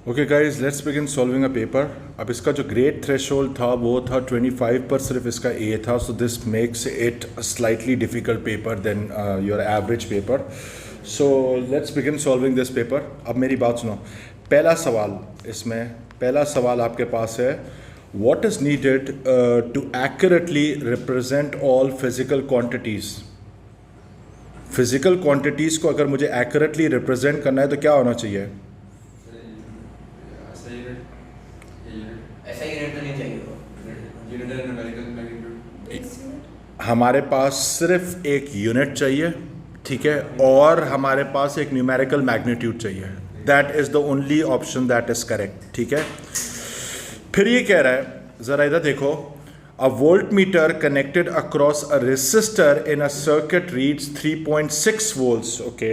Okay guys, let's begin solving a paper. अब इसका जो ग्रेड थ्रेशोल्ड था वो था 25 पर, सिर्फ इसका ए था, so this makes it slightly difficult paper then your average paper. So let's begin solving this paper. अब मेरी बात सुनो। पहला सवाल आपके पास है, what is needed to accurately represent all physical quantities. Physical quantities को अगर मुझे एक्यूरेटली रिप्रेजेंट करना है तो क्या होना चाहिए? हमारे पास सिर्फ एक यूनिट चाहिए, ठीक है, और हमारे पास एक न्यूमेरिकल मैग्नीट्यूड चाहिए। That is the only option that is correct, ठीक है। फिर ये कह रहा है, ज़रा इधर देखो, a voltmeter connected across a resistor in a circuit reads 3.6 volts, okay.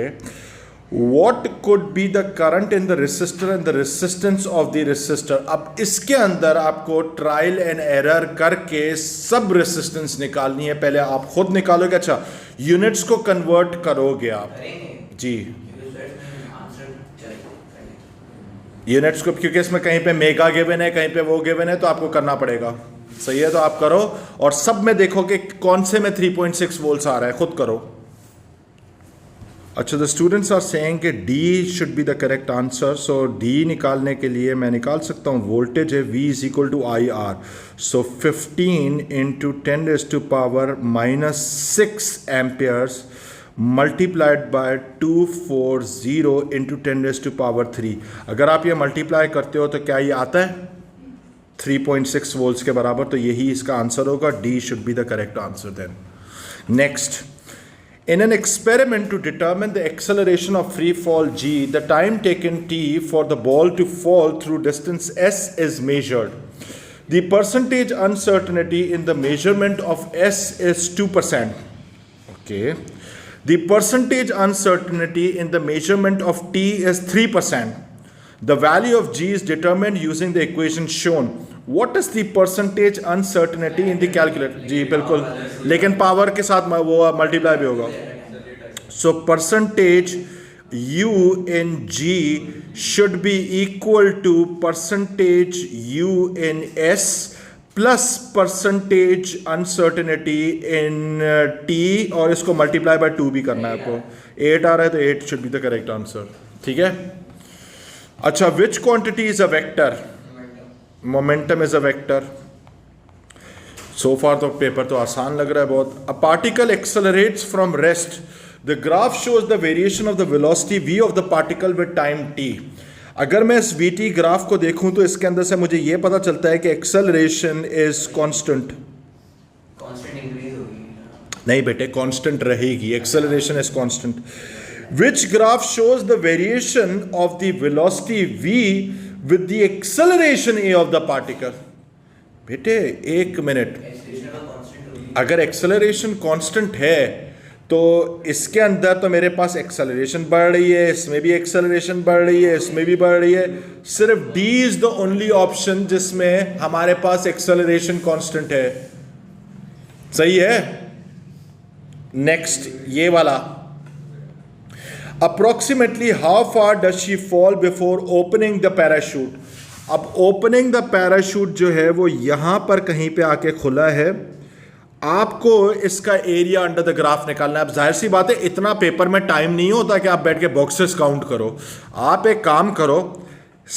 What could be the current in the resistor and the resistance of the resistor? अब इसके अंदर आपको ट्रायल एंड एरर करके सब रेसिस्टेंस निकालनी है। पहले आप खुद निकालोगे, अच्छा यूनिट्स को कन्वर्ट करोगे आप जी यूनिट्स को, क्योंकि इसमें कहीं पे मेगा गिवन है, कहीं पे वो गिवन है, तो आपको करना पड़ेगा। सही है, तो आप करो और सब में देखो कि कौन से में 3.6 वोल्ट्स आ रहा है, खुद करो। अच्छा, द स्टूडेंट्स आर सेइंग कि D should be the correct answer. So D निकालने के लिए मैं निकाल सकता हूँ, वोल्टेज है V is equal to I R. So 15 into 10⁻⁻6 amperes multiplied by 240 into 10⁻3। अगर आप ये मल्टीप्लाई करते हो तो क्या ये आता है 3.6 वोल्ट्स के बराबर, तो यही इसका आंसर होगा। D should be the correct answer then. Next, in an experiment to determine the acceleration of free fall g, the time taken t for the ball to fall through distance s is measured. The percentage uncertainty in the measurement of s is 2%. Okay. The percentage uncertainty in the measurement of t is 3%. The value of g is determined using the equation shown. What is the percentage uncertainty in the calculator? जी बिल्कुल, लेकिन power के साथ वो multiply भी होगा। So percentage u in g should be equal to percentage u in s plus percentage uncertainty in t, और इसको multiply by 2 भी करना है आपको। 8 आ रहा है तो 8 should be the correct answer, ठीक है। अच्छा, which quantity is a vector? Momentum is a vector. So far तो पेपर तो आसान लग रहा है बहुत। A particle accelerates from rest. The graph shows the variation of the velocity v of the particle with time t. अगर मैं इस vt ग्राफ को देखूं तो इसके अंदर से मुझे ये पता चलता है कि acceleration is constant. Constant increase होगी नहीं बेटे, constant रहेगी। Acceleration is constant. Which graph shows the variation of the velocity v with the acceleration a of the particle? बेटे एक मिनट, अगर एक्सेलरेशन कांस्टेंट है तो इसके अंदर तो मेरे पास एक्सेलरेशन बढ़ रही है, इसमें भी एक्सेलरेशन बढ़ रही है, इसमें भी बढ़ रही है। सिर्फ D is the only option जिसमें हमारे पास एक्सेलरेशन कांस्टेंट है। सही है। नेक्स्ट ये वाला, Approximately how far does she fall before opening the parachute? अब opening the parachute जो है वो यहाँ पर कहीं पे आके खुला है। आपको इसका एरिया अंडर द ग्राफ निकालना है। अब जाहिर सी बात है, इतना पेपर में टाइम नहीं होता कि आप बैठ के बॉक्सेस काउंट करो। आप एक काम करो,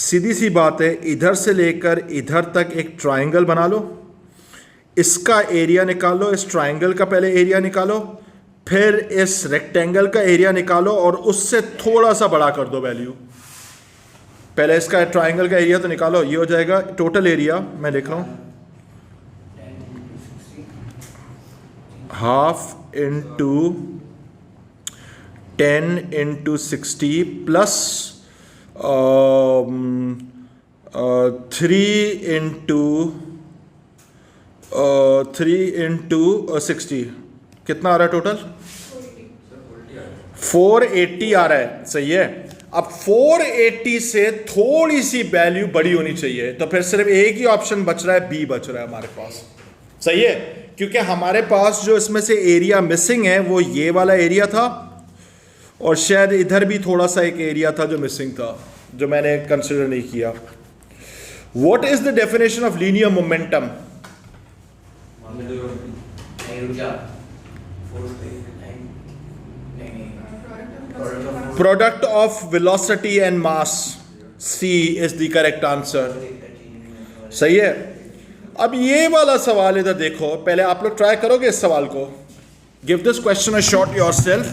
सीधी सी बात है, इधर से लेकर इधर तक एक ट्राइंगल बना लो, इसका एरिया निकालो, इस ट्राइंगल का पहले एरिया निकालो, फिर इस रेक्टेंगल का एरिया निकालो और उससे थोड़ा सा बड़ा कर दो वैल्यू। पहले इसका ट्राइंगल का एरिया तो निकालो, ये हो जाएगा टोटल एरिया, मैं लिख रहा हूं 1/2 इंटू 10 इंटू 60 प्लस 3 इंटू 60, कितना आ रहा है टोटल? 480 आ रहा है। सही है। अब 480 से थोड़ी सी वैल्यू बड़ी होनी चाहिए, तो फिर सिर्फ एक ही ऑप्शन बच रहा है, बी बच रहा है हमारे पास। सही है, क्योंकि हमारे पास जो इसमें से एरिया मिसिंग है वो ये वाला एरिया था, और शायद इधर भी थोड़ा सा एक एरिया था जो मिसिंग था। जो मैंने कंसिडर नहीं किया। What is the definition of linear momentum? नहीं रुक जा, फोर्स पे नहीं नहीं product product of velocity and mass, C is the correct answer. सही है। अब ये वाला सवाल इधर देखो, पहले आप लोग ट्राई करोगे इस सवाल को। Give this question a shot yourself,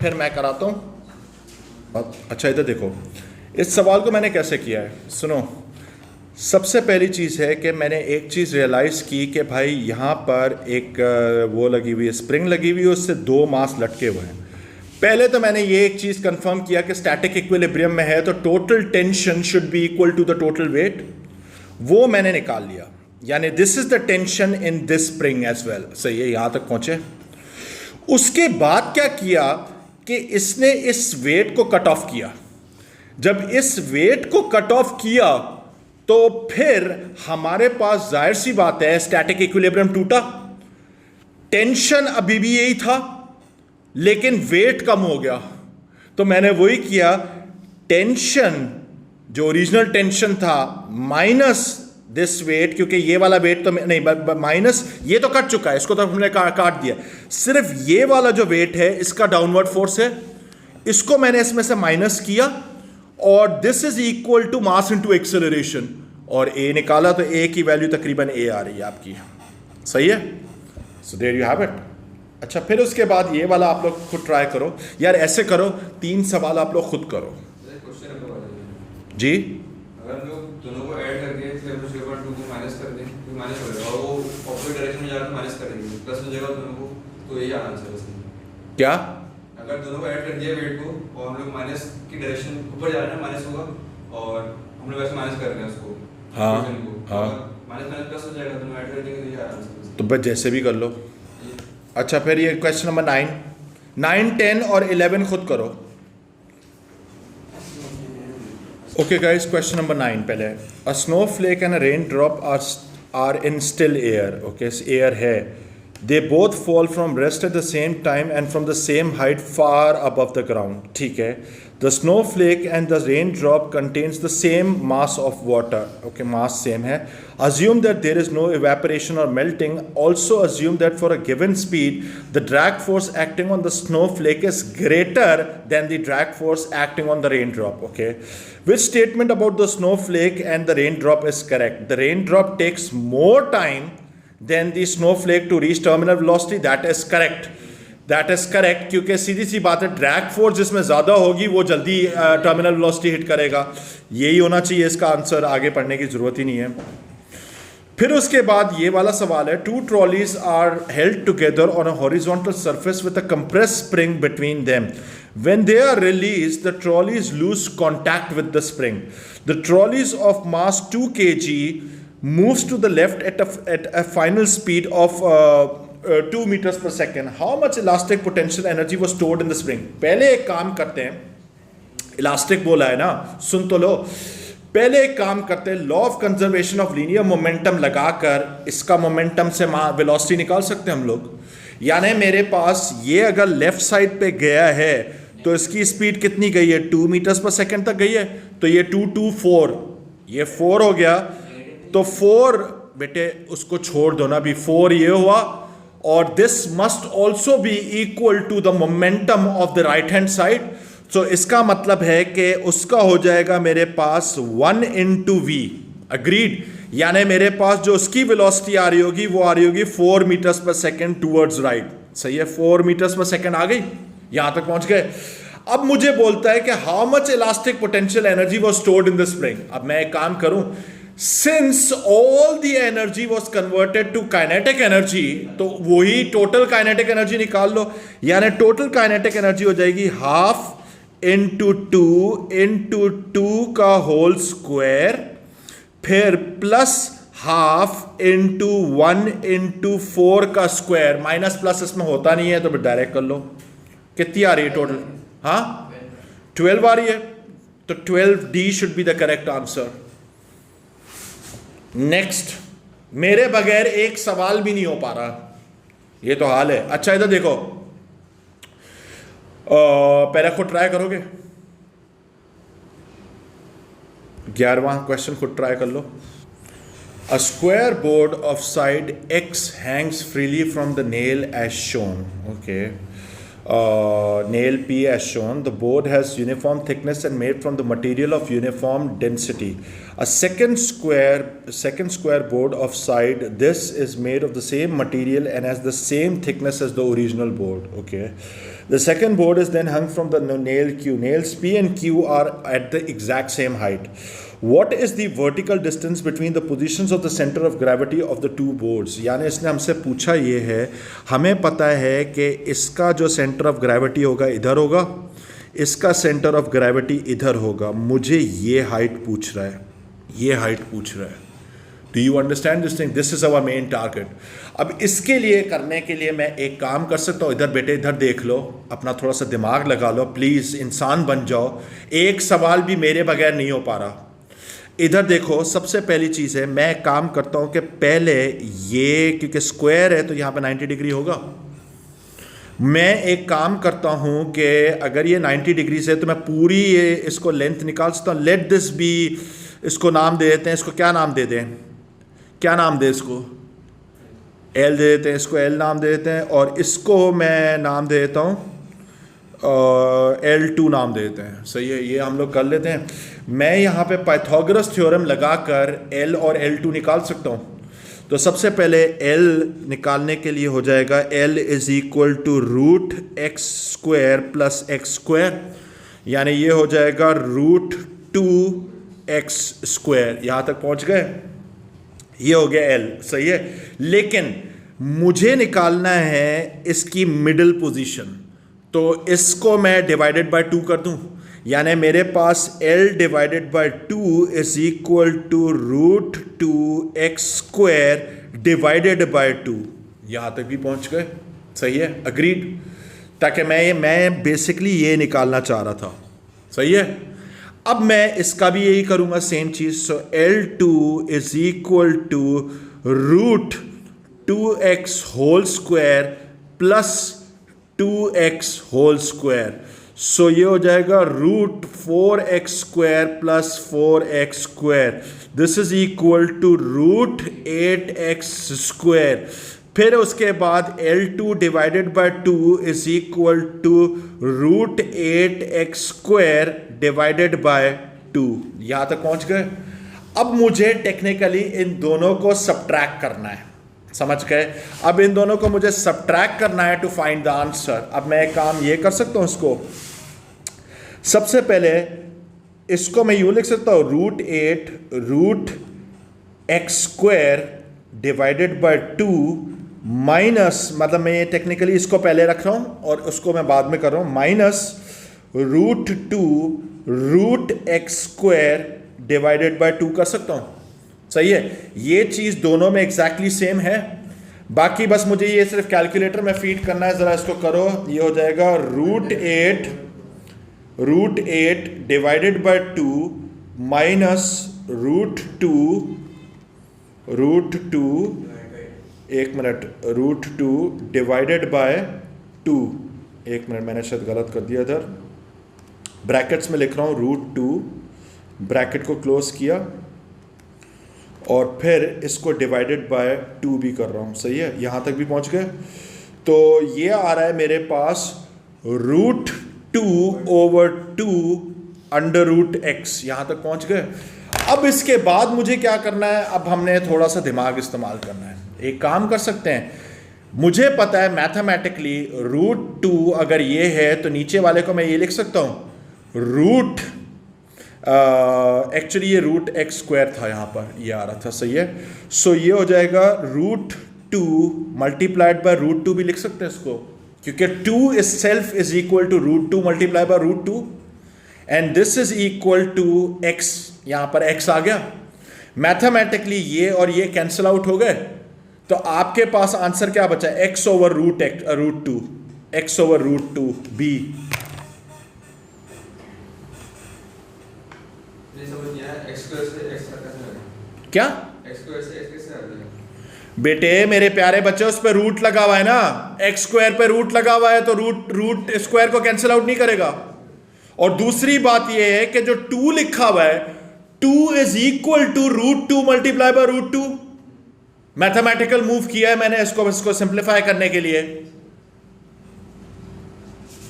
फिर मैं कराता हूं। अच्छा इधर देखो, इस सवाल को मैंने कैसे किया है, सुनो। सबसे पहली चीज़ है कि मैंने एक चीज़ रियलाइज़ की कि भाई यहाँ पर एक वो लगी हुई है, स्प्रिंग लगी हुई है, उससे दो मास लटके हुए हैं। पहले तो मैंने ये एक चीज़ कंफर्म किया कि स्टैटिक इक्विलिब्रियम में है तो total tension should be equal to the total weight, वो मैंने निकाल लिया। यानी this is the tension in this spring as well. सही है, यहाँ तक पहुँचे। उसके बाद क्या किया कि इसने इस वेट को कट ऑफ किया। जब इस वेट को कट ऑफ किया तो फिर हमारे पास जाहिर सी बात है स्टैटिक इक्विलिब्रियम टूटा, टेंशन अभी भी यही था लेकिन वेट कम हो गया। तो मैंने वही किया, टेंशन जो ओरिजिनल टेंशन था माइनस दिस वेट, क्योंकि ये वाला वेट तो नहीं, माइनस ये तो कट चुका है, इसको तो हमने काट दिया। सिर्फ ये वाला जो वेट है इसका डाउनवर्ड फोर्स है, इसको मैंने इसमें से माइनस किया और this is equal to mass into acceleration, और ए निकाला तो ए की वैल्यू तकरीबन ए आ रही है आपकी। सही है, so there you have it. अच्छा, फिर उसके बाद ये वाला आप लोग खुद ट्राई करो यार, ऐसे करो 3 सवाल आप लोग खुद करो जी। अगर हम लोग दोनों को ऐड करके फिर हम लोग 2 को माइनस कर दें तो माइनस हो जाएगा, और वो ऑपोजिट डायरेक्शन में जाकर माइनस करेंगे, प्लस हो जाएगा दोनों को, तो यही आंसर है। क्या अगर दोनों को ऐड कर दिया वेट को और हम लोग माइनस की डायरेक्शन ऊपर जा रहे हैं, माइनस होगा, और हम लोग वैसे माइनस कर रहे हैं उसको, हाँ, हाँ। माइनस माइनस प्लस हो जाएगा, दोनों ऐड कर देंगे तो यही आंसर है। तो बस जैसे भी कर लो। अच्छा, फिर ये क्वेश्चन नंबर 9, 10 और 11 खुद करो। ओके गाइस, क्वेश्चन नंबर 9 पहले। A snowflake and a raindrop are in still air. Okay, air है। They both fall from rest at the same time and from the same height far above the ground. ठीक है। The snowflake and the raindrop contains the same mass of water. Okay, mass same है। Assume that there is no evaporation or melting. Also assume that for a given speed, the drag force acting on the snowflake is greater than the drag force acting on the raindrop. Okay. Which statement about the snowflake and the raindrop is correct? The raindrop takes more time than the snowflake to reach terminal velocity. That is correct. That is correct, क्योंकि सीधी सी बात है, drag force जिसमें ज़्यादा होगी वो जल्दी terminal velocity hit करेगा। यही होना चाहिए इसका आंसर, आगे पढ़ने की ज़रूरत ही नहीं है। फिर उसके बाद ये वाला सवाल है, 2 trolleys are held together on a horizontal surface with a compressed spring between them. When they are released, the trolleys lose contact with the spring. The trolleys of mass 2 kg moves to the left at a final speed of 2 meters per second. How much elastic potential energy was stored in the spring? पहले एक काम करते हैं, elastic बोला है ना, सुन तो लो। पहले एक काम करते हैं, law of conservation of linear momentum लगाकर इसका मोमेंटम से वेलोसिटी निकाल सकते हैं हम लोग। यानी मेरे पास ये अगर लेफ्ट साइड पे गया है तो इसकी स्पीड कितनी गई है, 2 मीटर्स पर सेकंड तक गई है, तो ये 2 2 4, ये 4 हो गया। तो 4 बेटे उसको छोड़ दो ना, अभी 4 ये हुआ, और this must also be equal to the momentum of the right hand side. तो इसका मतलब है कि उसका हो जाएगा मेरे पास 1 into v। अग्रीड। यानी मेरे पास जो उसकी वेलोसिटी आ रही होगी वो आ रही होगी 4 मीटर्स पर सेकंड टूवर्ड्स राइट। सही है, 4 मीटर्स पर सेकंड आ गई, यहां तक पहुंच गए। अब मुझे बोलता है कि how much elastic potential energy was stored in the spring. अब मैं एक काम करूं, since all the energy was converted to kinetic energy, तो वही टोटल काइनेटिक एनर्जी निकाल लो। यानी टोटल काइनेटिक एनर्जी हो जाएगी 1/2 into 2 का होल स्क्वायर, फिर प्लस 1/2 into 1 into 4 का स्क्वायर। माइनस प्लस इसमें होता नहीं है तो डायरेक्ट कर लो। कितनी आ रही है टोटल? हाँ, 12 आ रही है, तो 12D should be the correct answer. Next, मेरे बगैर एक सवाल भी नहीं हो पा रहा, ये तो हाल है। अच्छा इधर देखो, पहले खुद ट्राई करोगे। 11वां क्वेश्चन खुद ट्राई कर लो। A square board of side X hangs freely from the nail as shown. Okay. Nail P as shown. The board has uniform thickness and made from the material of uniform density. A second square board of side this is made of the same material and has the same thickness as the original board. Okay. The second board is then hung from the nail Q. Nails P and Q are at the exact same height. What is the vertical distance between the positions of the center of gravity of the two boards? यानी इसने हमसे पूछा ये है, हमें पता है कि इसका जो सेंटर ऑफ ग्रेविटी होगा इधर होगा, इसका सेंटर ऑफ ग्रेविटी इधर होगा, मुझे ये हाइट पूछ रहा है, ये हाइट पूछ रहा है। Do you understand this thing? This is our main target. अब इसके लिए करने के लिए मैं एक काम कर सकता हूँ, इधर बेटे इधर देख लो, अपना थोड़ा सा दिमाग लगा लो, प्लीज़ इंसान बन जाओ। एक सवाल भी मेरे बगैर नहीं हो पा रहा। इधर देखो, सबसे पहली चीज़ है, मैं काम करता हूँ कि पहले ये, क्योंकि स्क्वायर है तो यहाँ पे 90 डिग्री होगा। मैं एक काम करता हूँ कि अगर ये 90 डिग्री से, तो मैं पूरी ये इसको लेंथ निकाल सकता हूँ। लेट दिस बी, इसको नाम दे देते हैं, इसको क्या नाम दे दें, क्या नाम दे, इसको L दे देते हैं, इसको L नाम दे देते हैं, और इसको मैं नाम दे देता हूँ L2 नाम दे देते हैं। सही है, ये हम लोग कर लेते हैं। मैं यहाँ पे पाइथागोरस थ्योरम लगाकर L और L2 निकाल सकता हूँ। तो सबसे पहले L निकालने के लिए हो जाएगा L is equal to root x square plus x square, यानी ये हो जाएगा रूट 2x स्क्वायर। यहाँ तक पहुँच गए, ये हो गया L। सही है, लेकिन मुझे निकालना है इसकी मिडिल पोजीशन, तो इसको मैं डिवाइडेड बाय 2 कर दूं, यानी मेरे पास L divided by 2 is equal to root 2x square divided by 2। यहाँ तक भी पहुँच गए। सही है, अग्रीड। ताकि मैं बेसिकली ये निकालना चाह रहा था। सही है, अब मैं इसका भी यही करूँगा, सेम चीज़। So L2 is equal to root 2x whole square plus 2x whole square. So ये हो जाएगा root 4x square plus 4x square. This is equal to root 8x square. फिर उसके बाद L2 divided by 2 is equal to root 8x square divided by 2। यहां तक पहुंच गए। अब मुझे टेक्निकली इन दोनों को सबट्रैक्ट करना है, समझ गए? अब इन दोनों को मुझे सबट्रैक्ट करना है टू फाइंड द आंसर। अब मैं एक काम ये कर सकता हूं, इसको सबसे पहले इसको मैं यूं लिख सकता हूं, root 8 root x square divided by 2 minus, मतलब मैं ये टेक्निकली इसको पहले रख रहा हूं और उसको मैं बाद में कर रहा हूं, minus root 2 root x square divided by 2 कर सकता हूं। सही है, ये चीज़ दोनों में एग्जैक्टली सेम है। बाकी बस मुझे ये सिर्फ कैलकुलेटर में फीड करना है, ज़रा इसको करो। ये हो जाएगा root 8 divided by 2 minus root 2 एक मिनट, रूट 2 डिवाइडेड बाय 2। एक मिनट, मैंने शायद गलत कर दिया इधर, ब्रैकेट्स में लिख रहा हूँ रूट 2, ब्रैकेट को क्लोज किया और फिर इसको डिवाइडेड बाय 2 भी कर रहा हूँ। सही है, यहाँ तक भी पहुँच गए। तो ये आ रहा है मेरे पास root 2 over 2 under root x. यहाँ तक पहुँच गए। अब इसके बाद मुझे क्या करना है, अब हमने थोड़ा सा दिमाग इस्तेमाल करना है। एक काम कर सकते हैं, मुझे पता है मैथमेटिकली रूट 2 अगर ये है तो नीचे वाले को मैं ये लिख सकता हूँ रूट, एक्चुअली ये रूट एक्स स्क्वायर था, यहाँ पर ये आ रहा था। सही है, सो ये हो जाएगा रूट 2 मल्टीप्लाइड बाय रूट 2 भी लिख सकते हैं इसको, क्योंकि 2 is self is equal to root 2 multiply by root 2 and this is equal to x। यहाँ पर x आ गया। मैथमेटिकली ये और ये कैंसिल आउट हो गए, तो आपके पास आंसर क्या बचा? x over root 2, x over root 2 b। क्या बेटे मेरे प्यारे बच्चे, उस पर रूट लगा हुआ है ना, एक्स स्क्वायर पे रूट लगा हुआ है, तो रूट स्क्वायर को कैंसिल आउट नहीं करेगा। और दूसरी बात यह है कि जो 2 लिखा हुआ है, 2 is equal to √2 multiply by √2। Mathematical move किया है मैंने इसको सिंप्लीफाई करने के लिए।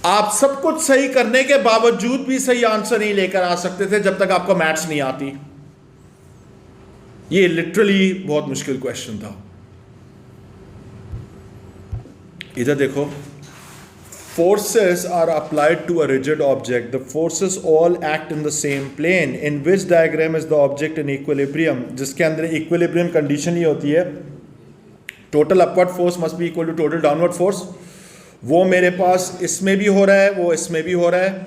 आप सब कुछ सही करने के बावजूद भी सही आंसर नहीं लेकर आ सकते थे जब तक आपको मैथ्स नहीं आती। ये लिटरली बहुत मुश्किल क्वेश्चन था। इधर देखो, forces are applied to a rigid object. The forces all act in the same plane. In which diagram is the object in equilibrium? जिसके अंदर equilibrium condition ही होती है total upward force must be equal to total downward force। वो मेरे पास इसमें भी हो रहा है, वो इसमें भी हो रहा है,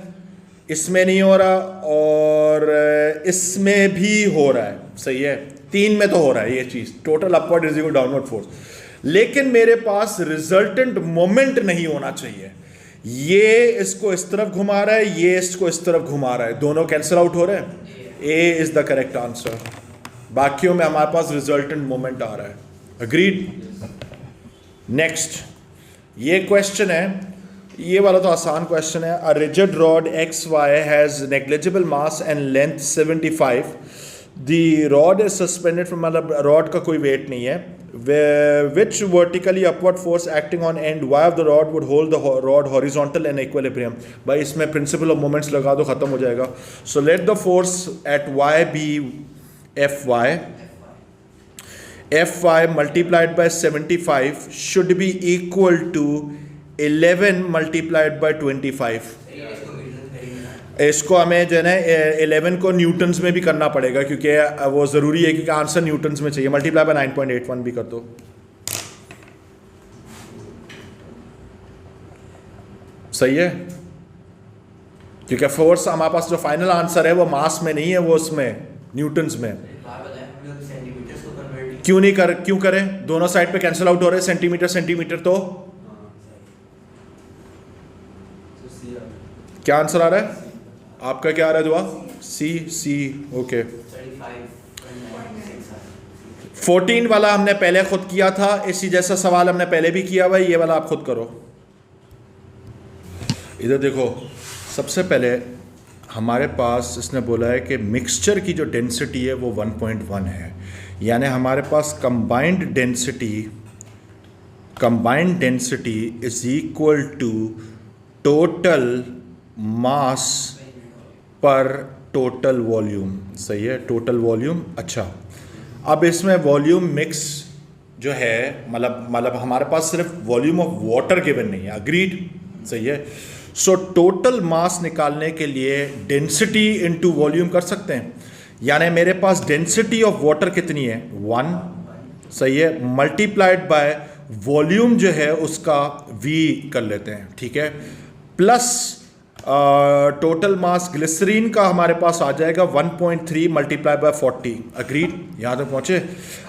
इसमें नहीं हो रहा और इसमें भी हो रहा है। सही है, 3 में तो हो रहा है ये चीज़, total upward is equal downward force. लेकिन मेरे पास रिजल्टेंट मोमेंट नहीं होना चाहिए। ये इसको इस तरफ घुमा रहा है, ये इसको इस तरफ घुमा रहा है, दोनों कैंसिल आउट हो रहे हैं। ए इज द करेक्ट आंसर। बाकियों में हमारे पास रिजल्टेंट मोमेंट आ रहा है। अग्रीड। नेक्स्ट ये क्वेश्चन है, ये वाला तो आसान क्वेश्चन है। A rigid rod x y has negligible mass and length 75। The rod is suspended from, मतलब रॉड का कोई वेट नहीं है। Which vertically upward force acting on end y of the rod would hold the rod horizontal and equilibrium? भाई इसमें principle of moments लगा दो, खत्म हो जाएगा। So let the force at y be Fy. Fy multiplied by 75 should be equal to 11 multiplied by 25। इसको हमें जो है ना 11 को न्यूटन्स में भी करना पड़ेगा क्योंकि वो ज़रूरी है, क्योंकि आंसर न्यूटन्स में चाहिए। मल्टीप्लाई बाय 9.81 भी कर दो। सही है, क्योंकि फोर्स हमारे पास जो फाइनल आंसर है वो मास में नहीं है, वो उसमें न्यूटन्स में। क्यों करें, दोनों साइड पे कैंसिल आउट हो रहे हैं, सेंटीमीटर सेंटीमीटर। तो क्या आंसर आ रहा है आपका? क्या आ रहा है दुआ? सी। ओके, 14 वाला हमने पहले खुद किया था, इसी जैसा सवाल हमने पहले भी किया हुआ है। ये वाला आप खुद करो। इधर देखो, सबसे पहले हमारे पास इसने बोला है कि मिक्सचर की जो डेंसिटी है वो 1.1 है, यानी हमारे पास combined density is equal to total mass पर टोटल वॉल्यूम। सही है, टोटल वॉल्यूम। अच्छा, अब इसमें वॉल्यूम मिक्स जो है, मतलब हमारे पास सिर्फ वॉल्यूम ऑफ वाटर गिवन नहीं है। अग्रीड। सही है। सो टोटल मास निकालने के लिए डेंसिटी इनटू वॉल्यूम कर सकते हैं, यानी मेरे पास डेंसिटी ऑफ वाटर कितनी है? 1। सही है, मल्टीप्लाइड बाय वॉल्यूम जो है उसका v कर लेते हैं। ठीक है, प्लस टोटल मास ग्लिसरीन का हमारे पास आ जाएगा 1.3 मल्टीप्लाई बाय 40। अग्रीड, यहाँ तक पहुँचे।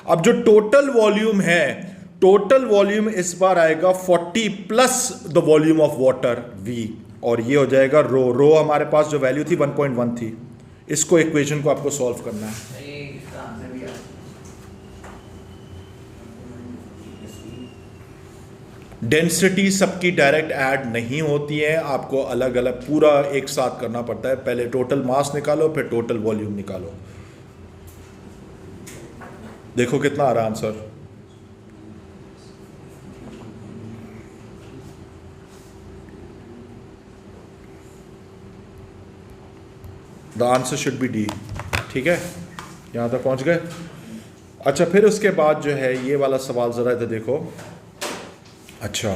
अब जो टोटल वॉल्यूम है, टोटल वॉल्यूम इस बार आएगा 40 plus the volume of water v, और ये हो जाएगा रो हमारे पास जो वैल्यू थी 1.1 थी। इसको इक्वेशन को आपको सॉल्व करना है। डेंसिटी सबकी डायरेक्ट ऐड नहीं होती है, आपको अलग अलग पूरा एक साथ करना पड़ता है। पहले टोटल मास निकालो, फिर टोटल वॉल्यूम निकालो। देखो कितना आ रहा answer. The answer should be D. ठीक है, यहां तक पहुंच गए। अच्छा, फिर उसके बाद जो है ये वाला सवाल जरा इधर देखो। अच्छा,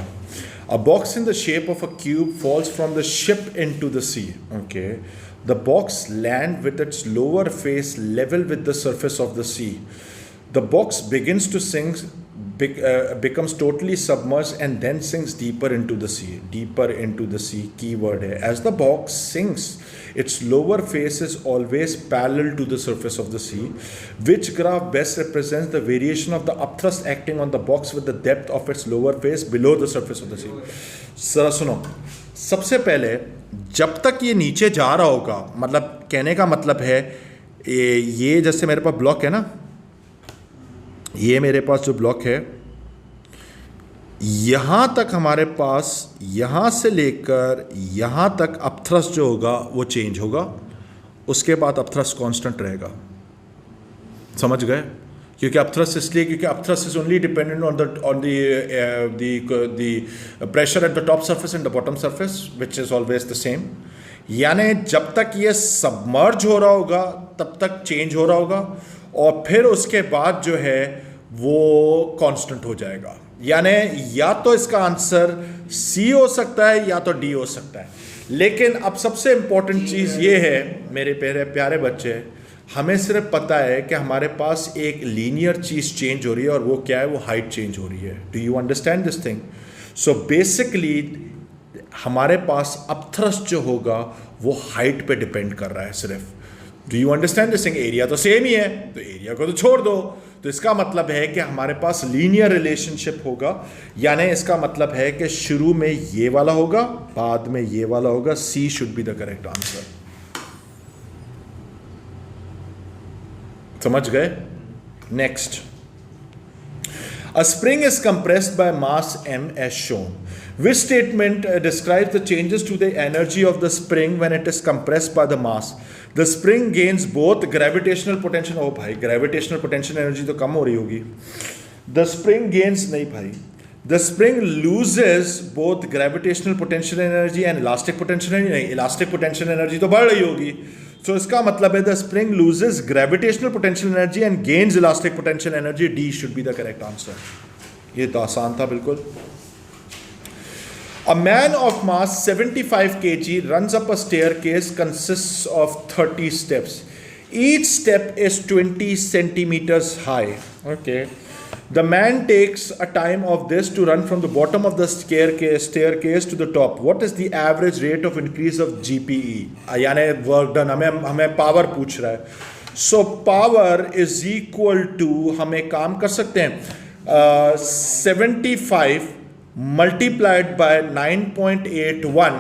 a box in the shape of a cube falls from the ship into the sea. Okay, the box lands with its lower face level with the surface of the sea. The box begins to sink, becomes totally submerged and then sinks deeper into the sea. Deeper into the sea keyword है। As the box sinks, its lower face is always parallel to the surface of the sea. Which graph best represents the variation of the upthrust acting on the box with the depth of its lower face below the surface of the sea? जरा सुनो, सबसे पहले जब तक ये नीचे जा रहा होगा, मतलब कहने का मतलब है ये जैसे मेरे पास ब्लॉक है ना, ये मेरे पास जो ब्लॉक है, यहाँ तक हमारे पास, यहाँ से लेकर यहाँ तक अपथ्रस्ट जो होगा वो चेंज होगा, उसके बाद अपथ्रस्ट कांस्टेंट रहेगा। समझ गए? क्योंकि अपथ्रस्ट इसलिए क्योंकि upthrust is only dependent on the pressure at the top surface and the bottom surface which is always the same. यानी जब तक ये सबमर्ज हो रहा होगा तब तक चेंज हो रहा होगा, और फिर उसके बाद जो है वो कांस्टेंट हो जाएगा। यानी या तो इसका आंसर सी हो सकता है या तो डी हो सकता है। लेकिन अब सबसे इंपॉर्टेंट चीज़ ये है मेरे प्यारे बच्चे, हमें सिर्फ पता है कि हमारे पास एक लीनियर चीज़ चेंज हो रही है, और वो क्या है? वो हाइट चेंज हो रही है। Do you understand this thing? So basically हमारे पास अपथ्रस्ट जो होगा वो हाइट पे डिपेंड कर रहा है सिर्फ। Do you understand this thing? Area तो सेम ही है, तो एरिया को तो छोड़ दो। तो इसका मतलब है कि हमारे पास लीनियर रिलेशनशिप होगा, यानी इसका मतलब है कि शुरू में ये वाला होगा, बाद में ये वाला होगा। C should be the correct answer. समझ गए? Next, a spring is compressed by mass m as shown. Which statement describes the changes to the energy of the spring when it is compressed by the mass? The spring gains both gravitational potential, oh भाई gravitational potential energy तो कम हो रही होगी। The spring gains, नहीं भाई, the spring loses both gravitational potential energy and elastic potential energy, नहीं elastic potential energy तो बढ़ रही होगी। So इसका मतलब है the spring loses gravitational potential energy and gains elastic potential energy. D should be the correct answer. ये तो आसान था बिल्कुल। A man of mass 75 kg runs up a staircase consists of 30 steps. Each step is 20 centimeters high. Okay. The man takes a time of this to run from the bottom of the staircase to the top. What is the average rate of increase of GPE? यानी work done, हमें power पूछ रहा है। So power is equal to, हम एक काम कर सकते हैं, 75 multiplied by 9.81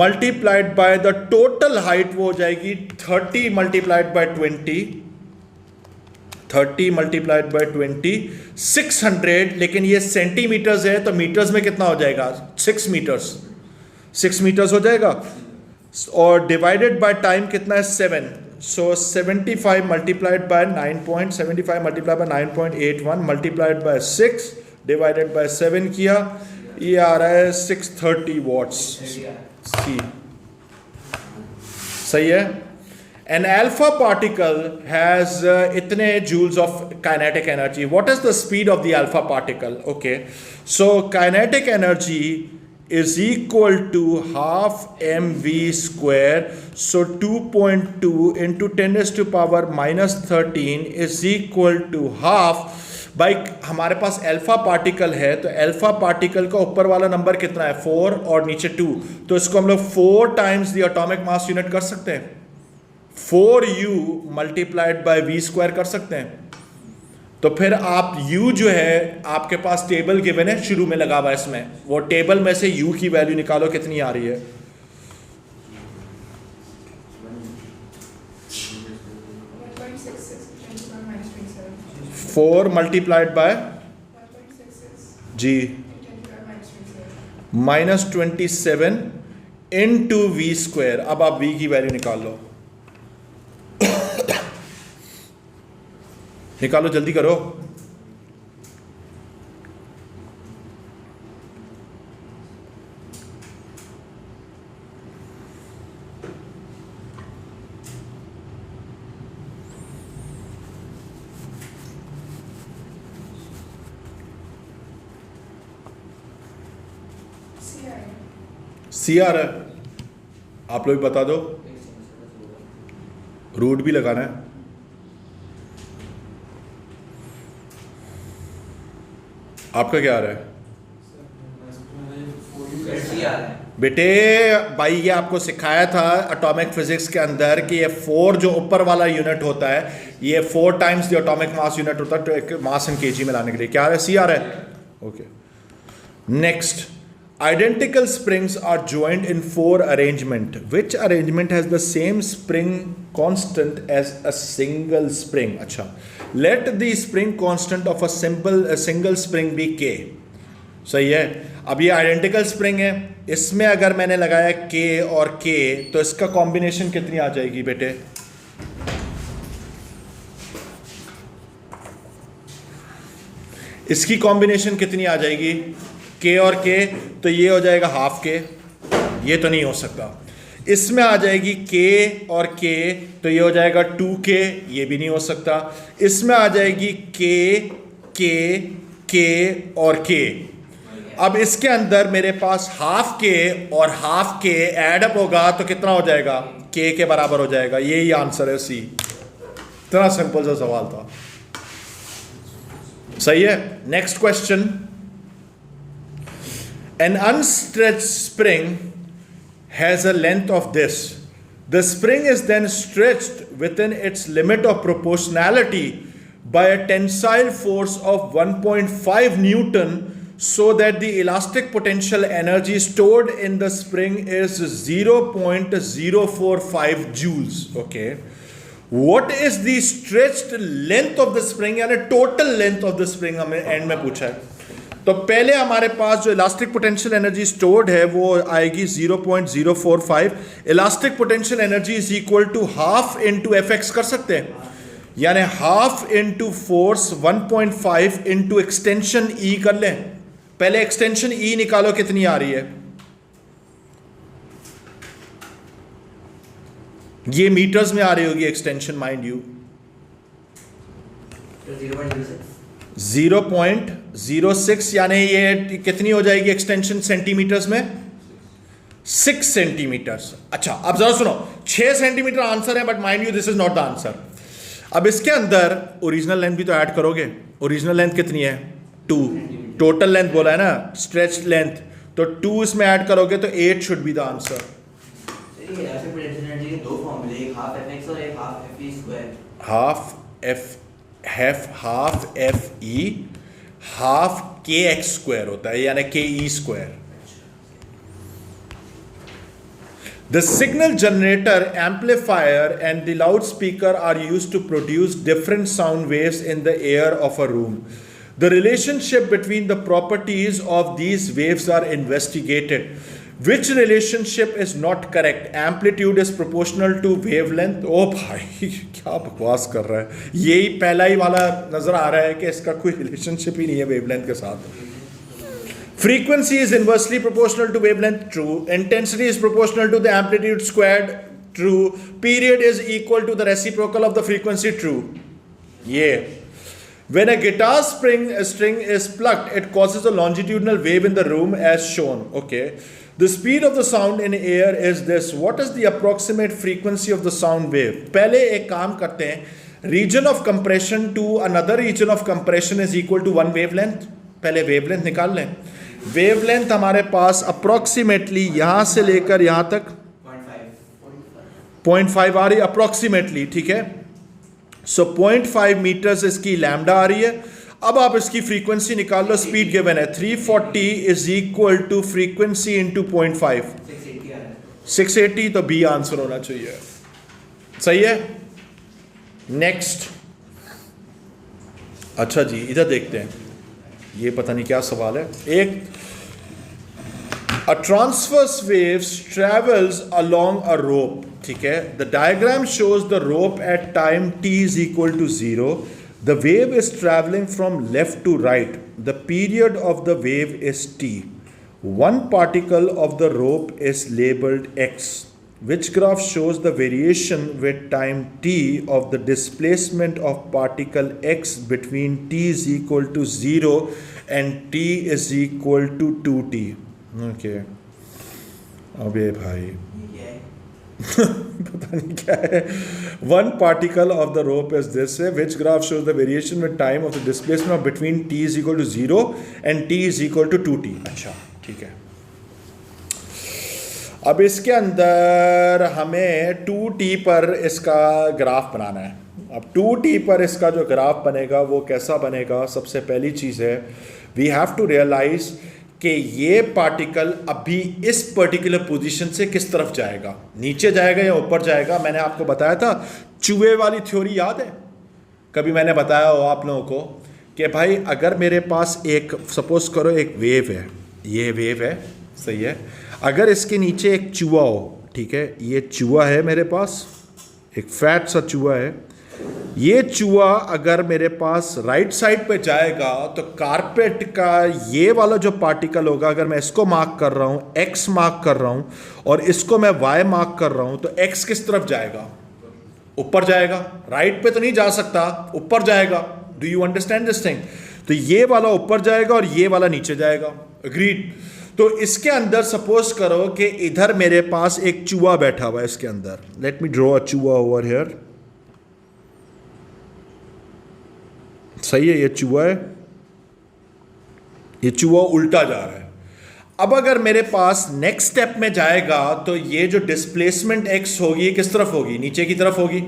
multiplied by the total height, वो हो जाएगी 30 multiplied by 20, 30 multiplied by 20, 600। लेकिन ये सेंटीमीटर्स है तो मीटर्स में कितना हो जाएगा? 6 मीटर्स, 6 मीटर्स हो जाएगा। और डिवाइडेड बाय टाइम कितना है? 7। सो 75 multiplied by 9.75 multiplied by 9.81 multiplied by 6 divided by 7 किया, ये आ रहा है 630 वॉट्स। सी सही है। An alpha particle has itne joules of kinetic energy. What is the speed of the alpha particle? Okay, so kinetic energy is equal to half mv square. So 2.2 into 10 raised to power minus 13 is equal to half by, हमारे पास alpha particle है तो alpha particle का ऊपर वाला number कितना है? 4 और नीचे 2, तो इसको हम लोग 4 times the atomic mass unit कर सकते हैं। 4u multiplied by v square कर सकते हैं। तो फिर आप u जो है आपके पास टेबल गिवन है शुरू में लगा हुआ है, इसमें वो टेबल में से u की वैल्यू निकालो कितनी आ रही है। 4 multiplied by g -27 into v square. अब आप v की वैल्यू निकाल लो, निकालो जल्दी करो। सी आर है, आप लोग बता दो। रूट भी लगाना है। आपका क्या आ रहा है बेटे? भाई ये आपको सिखाया था एटॉमिक फिजिक्स के अंदर कि ये 4 जो ऊपर वाला यूनिट होता है ये 4 times the atomic mass unit होता है, तो एक मास इन केजी में लाने के लिए क्या आ रहा है? सी आ रहा है। Okay, next, identical springs are joined in 4 arrangement. Which arrangement has the same spring constant as a single spring? अच्छा, let the spring constant of a single spring be k. सही है। अब ये आइडेंटिकल स्प्रिंग है, इसमें अगर मैंने लगाया k और k तो इसका कॉम्बिनेशन कितनी आ जाएगी बेटे? इसकी कॉम्बिनेशन कितनी आ जाएगी, के और के, तो ये हो जाएगा हाफ के, ये तो नहीं हो सकता। इसमें आ जाएगी के और के, तो ये हो जाएगा 2k, ये भी नहीं हो सकता। इसमें आ जाएगी के और के। अब इसके अंदर मेरे पास हाफ के और हाफ के ऐड अप होगा तो कितना हो जाएगा, के बराबर हो जाएगा। यही आंसर है सी। इतना सिंपल सा सवाल था, सही है। Next question, an unstretched spring has a length of this. The spring is then stretched within its limit of proportionality by a tensile force of 1.5 Newton, so that the elastic potential energy stored in the spring is 0.045 joules. Okay. What is the stretched length of the spring, यानी total length of the spring हमें end में पूछा है। तो पहले हमारे पास जो elastic potential energy stored है वो आएगी 0.045। Elastic potential energy is equal to half into F x कर सकते हैं, यानी half into force 1.5 into extension e कर लें। पहले एक्सटेंशन ई निकालो कितनी आ रही है, ये मीटर्स में आ रही होगी एक्सटेंशन, माइंड यू 0.06, यानी ये कितनी हो जाएगी एक्सटेंशन सेंटीमीटर्स में, 6 सेंटीमीटर्स। अच्छा अब जरा सुनो, 6 सेंटीमीटर आंसर है, but mind you this is not the answer. अब इसके अंदर ओरिजिनल लेंथ भी तो ऐड करोगे। ओरिजिनल लेंथ कितनी है, 2। टोटल लेंथ बोला है ना, स्ट्रेच्ड लेंथ, तो 2 इसमें ऐड करोगे तो 8 should be the answer. Half F E half के एक्स स्क्वायर होता है, यानी के E square. The signal generator, amplifier and the loudspeaker are used to produce different sound waves in the air of a room. The relationship between the properties of these waves are investigated. Which relationship is not correct? Amplitude is proportional to wavelength. ओ भाई क्या बकवास कर रहा है, यही पहला ही वाला नजर आ रहा है कि इसका कोई रिलेशनशिप ही नहीं है वेवलेंथ के साथ। Frequency is inversely proportional to wavelength. True. Intensity is proportional to the amplitude squared. True. Period is equal to the reciprocal of the frequency. True. Yeah. When a guitar string is plucked, it causes a longitudinal wave in the room as shown. Okay. The speed of the sound in air is this. What is the approximate frequency of the sound wave? पहले एक काम करते हैं, region of compression to another region of compression is equal to one wavelength. पहले wavelength निकाल लें। Wavelength हमारे पास approximately यहां से लेकर यहां तक 0.5 आ रही है अप्रोक्सीमेटली, ठीक है। सो 0.5 मीटर्स इसकी लैम्डा आ रही है। अब आप इसकी फ्रीक्वेंसी निकाल लो, स्पीड गिवन है 340 is equal to frequency into 0.5 680, तो बी आंसर होना चाहिए, सही है। नेक्स्ट, अच्छा जी इधर देखते हैं, ये पता नहीं क्या सवाल है। एक A transverse wave travels along a rope, ठीक है। The diagram shows the rope at time t is equal to 0. The wave is traveling from left to right. The period of the wave is t. One particle of the rope is labeled x. Which graph shows the variation with time t of the displacement of particle x between t is equal to 0 and t is equal to 2t? Okay. अबे भाई पता नहीं क्या है। One particle of the rope is this way. Which graph shows the variation with time of the displacement of between t is equal to 0 and t is equal to 2t? अच्छा ठीक है। अब इसके अंदर हमें 2t पर इसका graph बनाना है। अब 2t पर इसका जो ग्राफ बनेगा वो कैसा बनेगा? सबसे पहली चीज़ है, वी हैव टू रियलाइज कि ये पार्टिकल अभी इस पर्टिकुलर पोजीशन से किस तरफ जाएगा, नीचे जाएगा या ऊपर जाएगा। मैंने आपको बताया था चूहे वाली थ्योरी, याद है? कभी मैंने बताया हो आप लोगों को कि भाई अगर मेरे पास एक, सपोज करो एक वेव है, ये वेव है, सही है। अगर इसके नीचे एक चूहा हो, ठीक है, ये चूहा है मेरे पास, एक फैट सा चूहा है, ये चूहा अगर मेरे पास राइट साइड पे जाएगा तो कारपेट का ये वाला जो पार्टिकल होगा, अगर मैं इसको मार्क कर रहा हूँ, एक्स मार्क कर रहा हूँ और इसको मैं वाई मार्क कर रहा हूँ, तो एक्स किस तरफ जाएगा? ऊपर जाएगा। राइट पे तो नहीं जा सकता, ऊपर जाएगा। Do you understand this thing? तो ये वाला ऊपर जाएगा और ये वाला नीचे जाएगा। अग्रीड? तो इसके अंदर सपोज करो कि इधर मेरे पास एक चूहा बैठा हुआ है इसके अंदर। लेट मी ड्रॉ अ चूहा ओवर हियर। सही है, ये चूहा है, ये चूहा उल्टा जा रहा है। अब अगर मेरे पास नेक्स्ट स्टेप में जाएगा तो ये जो डिस्प्लेसमेंट एक्स होगी किस तरफ होगी? नीचे की तरफ होगी।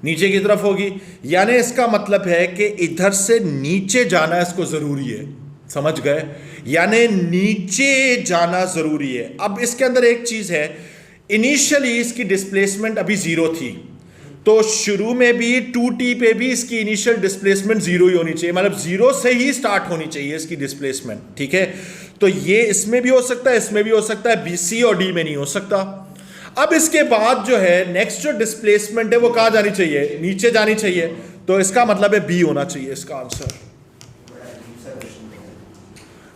नीचे की तरफ होगी, यानी इसका मतलब है कि इधर से नीचे जाना इसको जरूरी है। समझ गए? यानी नीचे जाना जरूरी है। अब इसके अंदर एक चीज है, इनिशियली इसकी डिस्प्लेसमेंट अभी जीरो थी, तो शुरू में भी 2t पे भी इसकी इनिशियल डिस्प्लेसमेंट जीरो ही होनी चाहिए, मतलब जीरो से ही स्टार्ट होनी चाहिए इसकी डिस्प्लेसमेंट। ठीक है? तो ये इसमें भी हो सकता है, इसमें भी हो सकता है, बी, सी और डी में नहीं हो सकता। अब इसके बाद जो है नेक्स्ट जो डिस्प्लेसमेंट है वो कहां जानी चाहिए? नीचे जानी चाहिए। तो इसका मतलब है बी होना चाहिए इसका आंसर।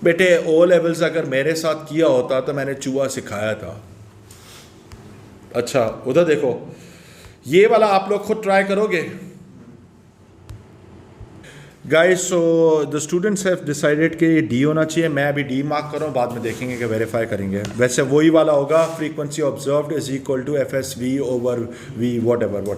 बेटे ओ लेवल्स अगर मेरे साथ किया होता तो मैंने चूहा सिखाया था। अच्छा उधर देखो, ये वाला आप लोग खुद ट्राई करोगे? Guys, so the students have decided कि ये डी होना चाहिए। मैं अभी डी मार्क कर रहा हूँ, बाद में देखेंगे कि वेरीफाई करेंगे। वैसे वही वाला होगा, frequency observed is equal to f s v over v whatever.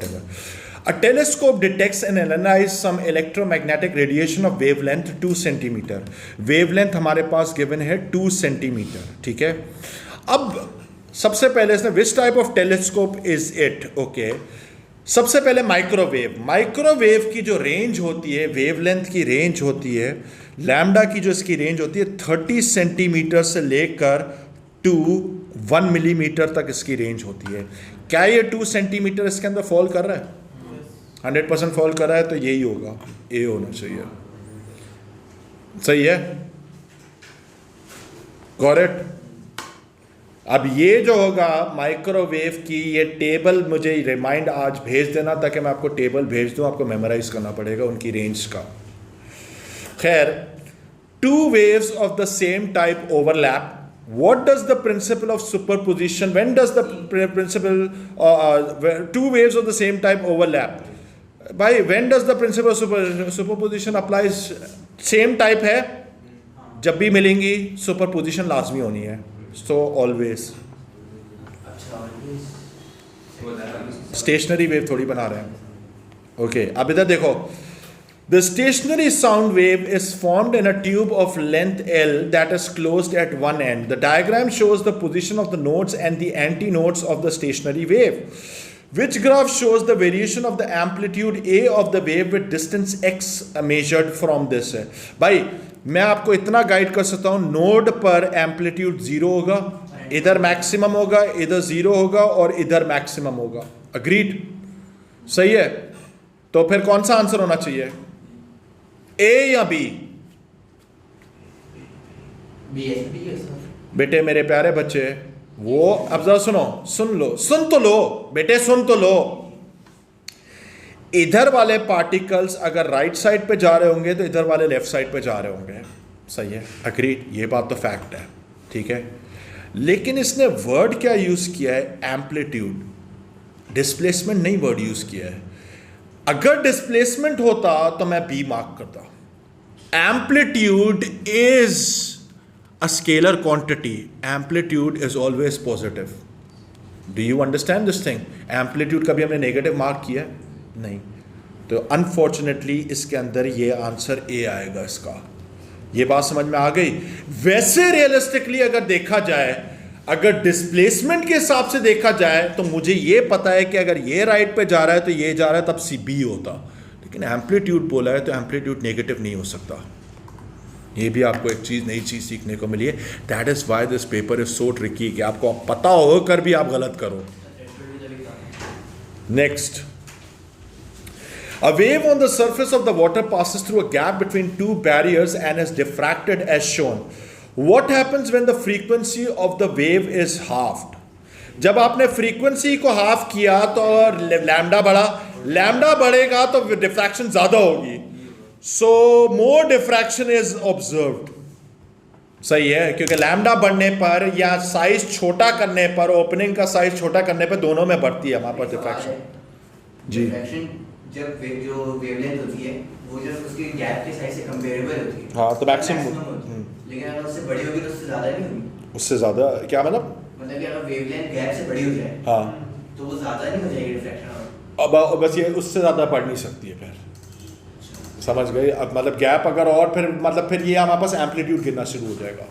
A telescope detects and analyzes some electromagnetic radiation of wavelength 2 centimetre. Wavelength हमारे पास गिवन है 2 सेंटीमीटर। ठीक है? अब सबसे पहले इसने which type of telescope is it? Okay, सबसे पहले माइक्रोवेव। माइक्रोवेव की जो रेंज होती है, वेवलेंथ की रेंज होती है, लैम्डा की जो इसकी रेंज होती है 30 सेंटीमीटर से लेकर टू 1 मिलीमीटर तक इसकी रेंज होती है। क्या ये 2 सेंटीमीटर इसके अंदर फॉल कर रहा है? 100% फॉल कर रहा है, तो यही होगा, ए होना चाहिए। सही है? करेक्ट? अब ये जो होगा माइक्रोवेव की, ये टेबल मुझे रिमाइंड आज भेज देना ताकि मैं आपको टेबल भेज दूं, आपको मेमोराइज करना पड़ेगा उनकी रेंज का। खैर, 2 waves of the same type overlap. What does the principle of superposition, when does the principle 2 waves of the same type overlap? भाई, when does the principle of superposition applies? Same type है, जब भी मिलेंगी superposition लाजमी होनी है। So always. Stationary wave थोड़ी बना रहे हैं। ओके, अब इधर देखो, the stationary sound wave is formed in a tube of length L that is closed at one end. The diagram shows the position of the nodes and the antinodes of the stationary wave. Which graph shows the variation of the amplitude A of the wave with distance x measured from this? भाई मैं आपको इतना guide कर सकता हूँ, node पर amplitude 0 होगा, इधर मैक्सिमम होगा, इधर 0 होगा और इधर मैक्सिमम होगा। अग्रीड? सही है? तो फिर कौन सा आंसर होना चाहिए, ए या बी? बेटे मेरे प्यारे बच्चे, वो अब जरा सुनो, सुन तो लो बेटे, सुन तो लो। इधर वाले पार्टिकल्स अगर राइट साइड पे जा रहे होंगे तो इधर वाले लेफ्ट साइड पे जा रहे होंगे। सही है? अग्रीड? ये बात तो फैक्ट है। ठीक है? लेकिन इसने वर्ड क्या यूज किया है? एम्पलीट्यूड। डिस्प्लेसमेंट नहीं वर्ड यूज किया है। अगर डिस्प्लेसमेंट होता तो मैं बी मार्क करता। Amplitude is a scalar quantity. Amplitude is always positive. Do you understand this thing? Amplitude कभी हमने नेगेटिव मार्क किया नहीं, तो अनफॉर्चुनेटली इसके अंदर ये आंसर ए आएगा इसका। ये बात समझ में आ गई? वैसे रियलिस्टिकली अगर देखा जाए, अगर डिस्प्लेसमेंट के हिसाब से देखा जाए तो मुझे ये पता है कि अगर ये राइट पे जा रहा है तो ये जा रहा है, तब सी बी होता। लेकिन एम्पलीट्यूड बोला है तो एम्पलीट्यूड नेगेटिव नहीं हो सकता। ये भी आपको एक चीज़, नई चीज़ सीखने को मिली है। That is why this paper is so tricky कि आपको पता होकर भी आप गलत करो। Next, a wave on the surface of the water passes through a gap between 2 barriers and is diffracted as shown. What happens when the frequency of the wave is halved? जब आपने फ्रीक्वेंसी को half किया तो lambda बढ़ा, lambda बढ़ेगा तो diffraction ज्यादा होगी, सो मोर डिफ्रैक्शन इज ऑब्जर्व्ड। सही है, क्योंकि लैम्डा बढ़ने पर या साइज छोटा करने पर, ओपनिंग का साइज छोटा करने पर दोनों में बढ़ती है हमारे पास डिफ्रैक्शन। जी। डिफ्रैक्शन जब जो वेवलेंथ होती है वो जब उसकी गैप के साइज से कंपेरेबल होती है, हाँ, तो मैक्सिमम होती है। लेकिन अगर उससे बड़ी होगी तो उससे ज़्यादा नहीं होगी। उससे ज़्यादा क्या मतलब कि अगर वेवलेंथ गैप से बड़ी हो जाए, हाँ, तो वो ज़्यादा नहीं हो जाएगी डिफ्रैक्शन। अब बस ये उससे ज़्यादा बढ़ नहीं सकती है फिर, समझ गए? अब मतलब गैप अगर और फिर मतलब फिर ये हमारे पास एम्पलीट्यूड गिरना शुरू हो जाएगा।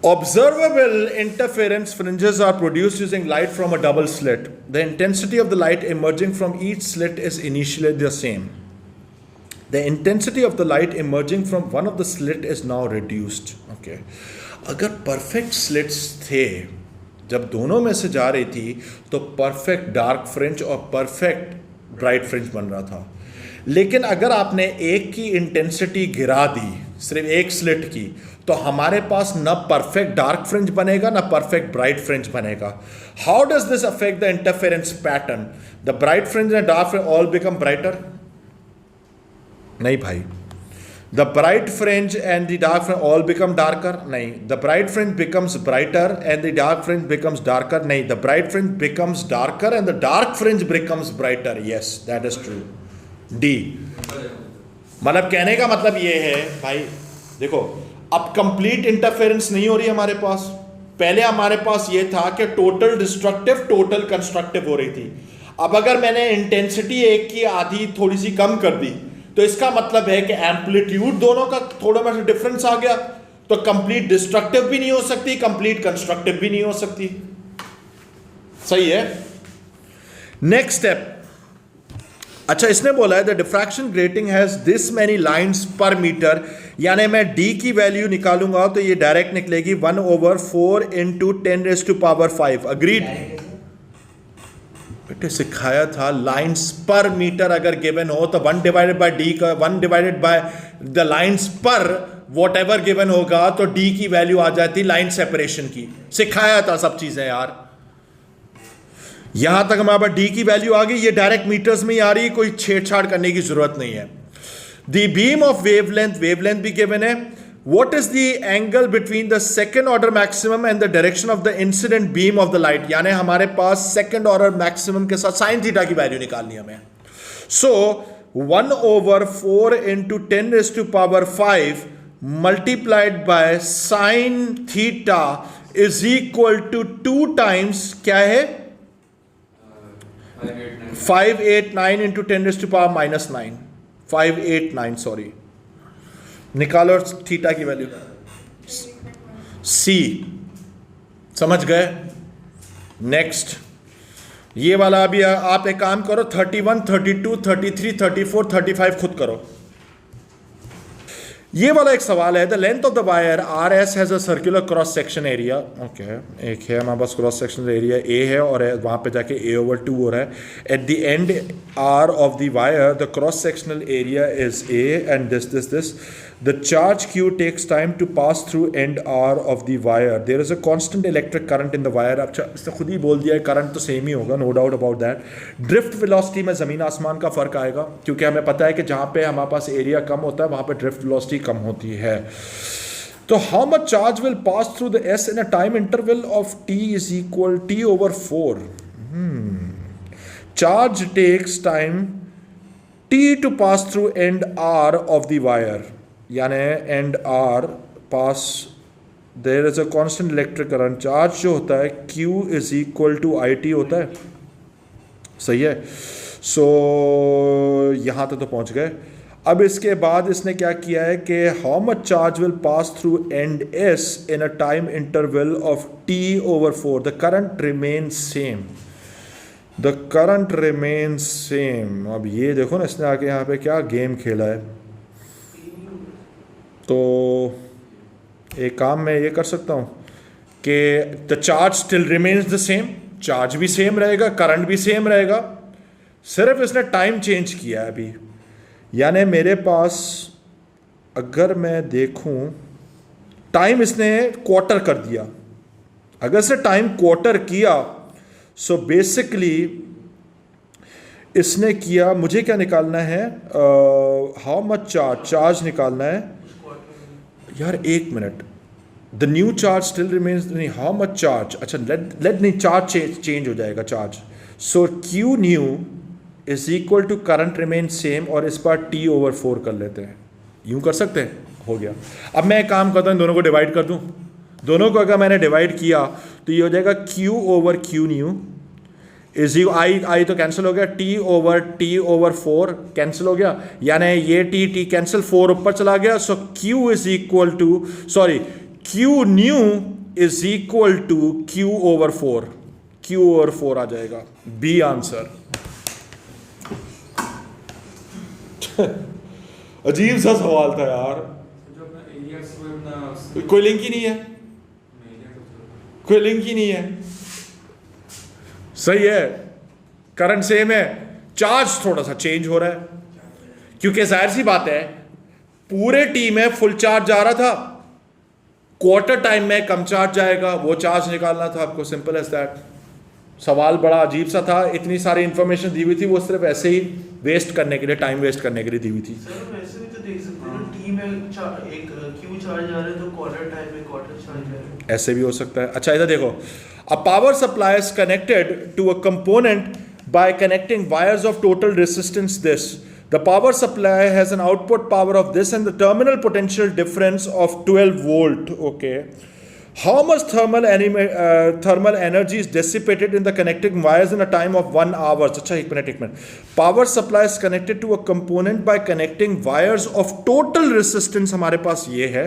Observable interference fringes are produced using light from a double slit. The intensity of the light emerging from each slit is initially the same. The intensity of the light emerging from one of the slit is now reduced. Okay. अगर perfect slits थे, जब दोनों में से जा रही थी तो perfect dark fringe और perfect bright fringe बन रहा था। लेकिन अगर आपने एक की इंटेंसिटी गिरा दी, सिर्फ एक स्लिट की, तो हमारे पास ना परफेक्ट डार्क फ्रिंज बनेगा ना परफेक्ट ब्राइट फ्रिंज बनेगा। How does this affect the interference pattern? The bright fringe and dark fringe all become brighter? नहीं भाई। The bright fringe and the dark fringe all become darker? नहीं। The bright fringe becomes brighter and the dark fringe becomes darker? नहीं। The bright fringe becomes darker and the dark fringe becomes brighter? Yes, that is true. D. मतलब कहने का मतलब ये है भाई, देखो अब कंप्लीट इंटरफेरेंस नहीं हो रही हमारे पास। पहले हमारे पास ये था कि टोटल डिस्ट्रक्टिव टोटल कंस्ट्रक्टिव हो रही थी। अब अगर मैंने इंटेंसिटी एक की आधी थोड़ी सी कम कर दी तो इसका मतलब है कि एम्पलीट्यूड दोनों का थोड़ा सा डिफरेंस आ गया, तो कंप्लीट डिस्ट्रक्टिव भी नहीं हो सकती, कंप्लीट कंस्ट्रक्टिव भी नहीं हो सकती। सही है। Next step. अच्छा, इसने बोला है the diffraction grating has this many lines पर मीटर, यानी मैं d की वैल्यू निकालूंगा तो ये डायरेक्ट निकलेगी 1/4 × 10⁵ अग्रीड? बेटे सिखाया था लाइंस पर मीटर अगर गिवन हो तो 1 डिवाइडेड बाय d का 1 डिवाइडेड बाय द लाइंस पर वॉट एवर गिवन होगा तो d की वैल्यू आ जाती लाइन सेपरेशन की। सिखाया था सब चीजें यार। यहां तक हमारे पास d की वैल्यू आ गई, ये डायरेक्ट मीटर्स में ही आ रही है, कोई छेड़छाड़ करने की जरूरत नहीं है। द बीम ऑफ वेवलेंथ भी गिवन है। What is the angle between the second order maximum and the direction of the incident beam of the light, यानी हमारे पास सेकंड ऑर्डर मैक्सिमम के साथ साइन थीटा की वैल्यू निकालनी है हमें। So 1/4 × 10⁵ multiplied by sine theta is equal to 2 times क्या है 589 × 10⁻⁻9 589 सॉरी, निकालो थीटा की वैल्यू सी। समझ गए? नेक्स्ट ये वाला अभी आप एक काम करो, 31 32 33 34 35 खुद करो। ये वाला एक सवाल है, the length of the wire R S has a circular cross section area. Okay, एक है हमारे पास क्रॉस सेक्शन एरिया ए है और वहाँ पे जाके a/2 हो रहा है। At the end R of the wire the cross sectional area is A and this the charge q takes time to pass through end R of the wire, there is a constant electric current in the wire. अच्छा, इसने खुद ही बोल दिया है current तो same ही होगा, no doubt about that. Drift velocity में ज़मीन आसमान का फ़र्क आएगा, क्योंकि हमें पता है कि जहाँ पे हमारे पास एरिया कम होता है वहाँ पे ड्रिफ्ट वेलोसिटी कम होती है। तो how much charge will pass through the S in a time interval of t is equal t/4। Charge takes time t to pass through and r of the wire, यानी and R pass there is a constant electric current. Charge जो होता है q is equal to IT होता है। सही है। सो यहाँ तक तो पहुँच गए। अब इसके बाद इसने क्या किया है कि how much charge will pass through and S in a time interval of t/4, the current remain same, the current remain same. अब ये देखो ना, इसने आके यहाँ पे क्या गेम खेला है। तो एक काम मैं ये कर सकता हूँ कि the charge still remains the same, charge भी सेम रहेगा, करंट भी सेम रहेगा, सिर्फ इसने टाइम चेंज किया है अभी। यानी मेरे पास अगर मैं देखूं टाइम इसने क्वार्टर कर दिया। अगर इसने टाइम क्वार्टर किया सो बेसिकली इसने किया, मुझे क्या निकालना है, हाउ मच चार्ज निकालना है यार, एक मिनट, the new charge still remains, नहीं हाउ मच चार्ज, अच्छा लेट नहीं, चार्ज चेंज हो जाएगा charge, so Q new is equal to current remain same, और इस बार टी ओवर 4 कर लेते हैं, यूं कर सकते हैं, हो गया। अब मैं एक काम करता हूँ, दोनों को डिवाइड कर दूँ, दोनों को अगर मैंने डिवाइड किया तो ये हो जाएगा Q over Q new is U, I तो कैंसिल हो गया, टी ओवर 4 कैंसिल हो गया, यानी ये टी कैंसिल, 4 ऊपर चला गया, so Q is equal to, sorry Q new is equal to Q over 4, Q over 4 आ जाएगा, बी आंसर। अजीब सा सवाल था यार, कोई लिंक ही नहीं है, कोई लिंक ही नहीं है, सही है, करंट सेम है, चार्ज थोड़ा सा चेंज हो रहा है, क्योंकि जाहिर सी बात है पूरे टी में फुल चार्ज जा रहा था, क्वार्टर टाइम में कम चार्ज जाएगा, वो चार्ज निकालना था आपको, सिंपल एज दैट। सवाल बड़ा अजीब सा था, इतनी सारी इंफॉर्मेशन दी हुई थी, वो सिर्फ ऐसे ही वेस्ट करने के लिए, टाइम वेस्ट करने के लिए दी हुई थी। सर वैसे भी तो देख सकते हैं ना, टी में एक क्यू चार्ज आ रहा है तो क्वार्टर टाइम में क्वार्टर चार्ज आ रहा है, ऐसे भी हो सकता है। अच्छा इधर देखो, a power supply is connected to a component by connecting wires of total resistance this, the power supply has an output power of this and the terminal potential difference of 12 volt, okay, how much thermal energy is dissipated in the connecting wires in a time of 1 hour? अच्छा एक minute, power supply is connected to a component by connecting wires of total resistance, हमारे पास ये है,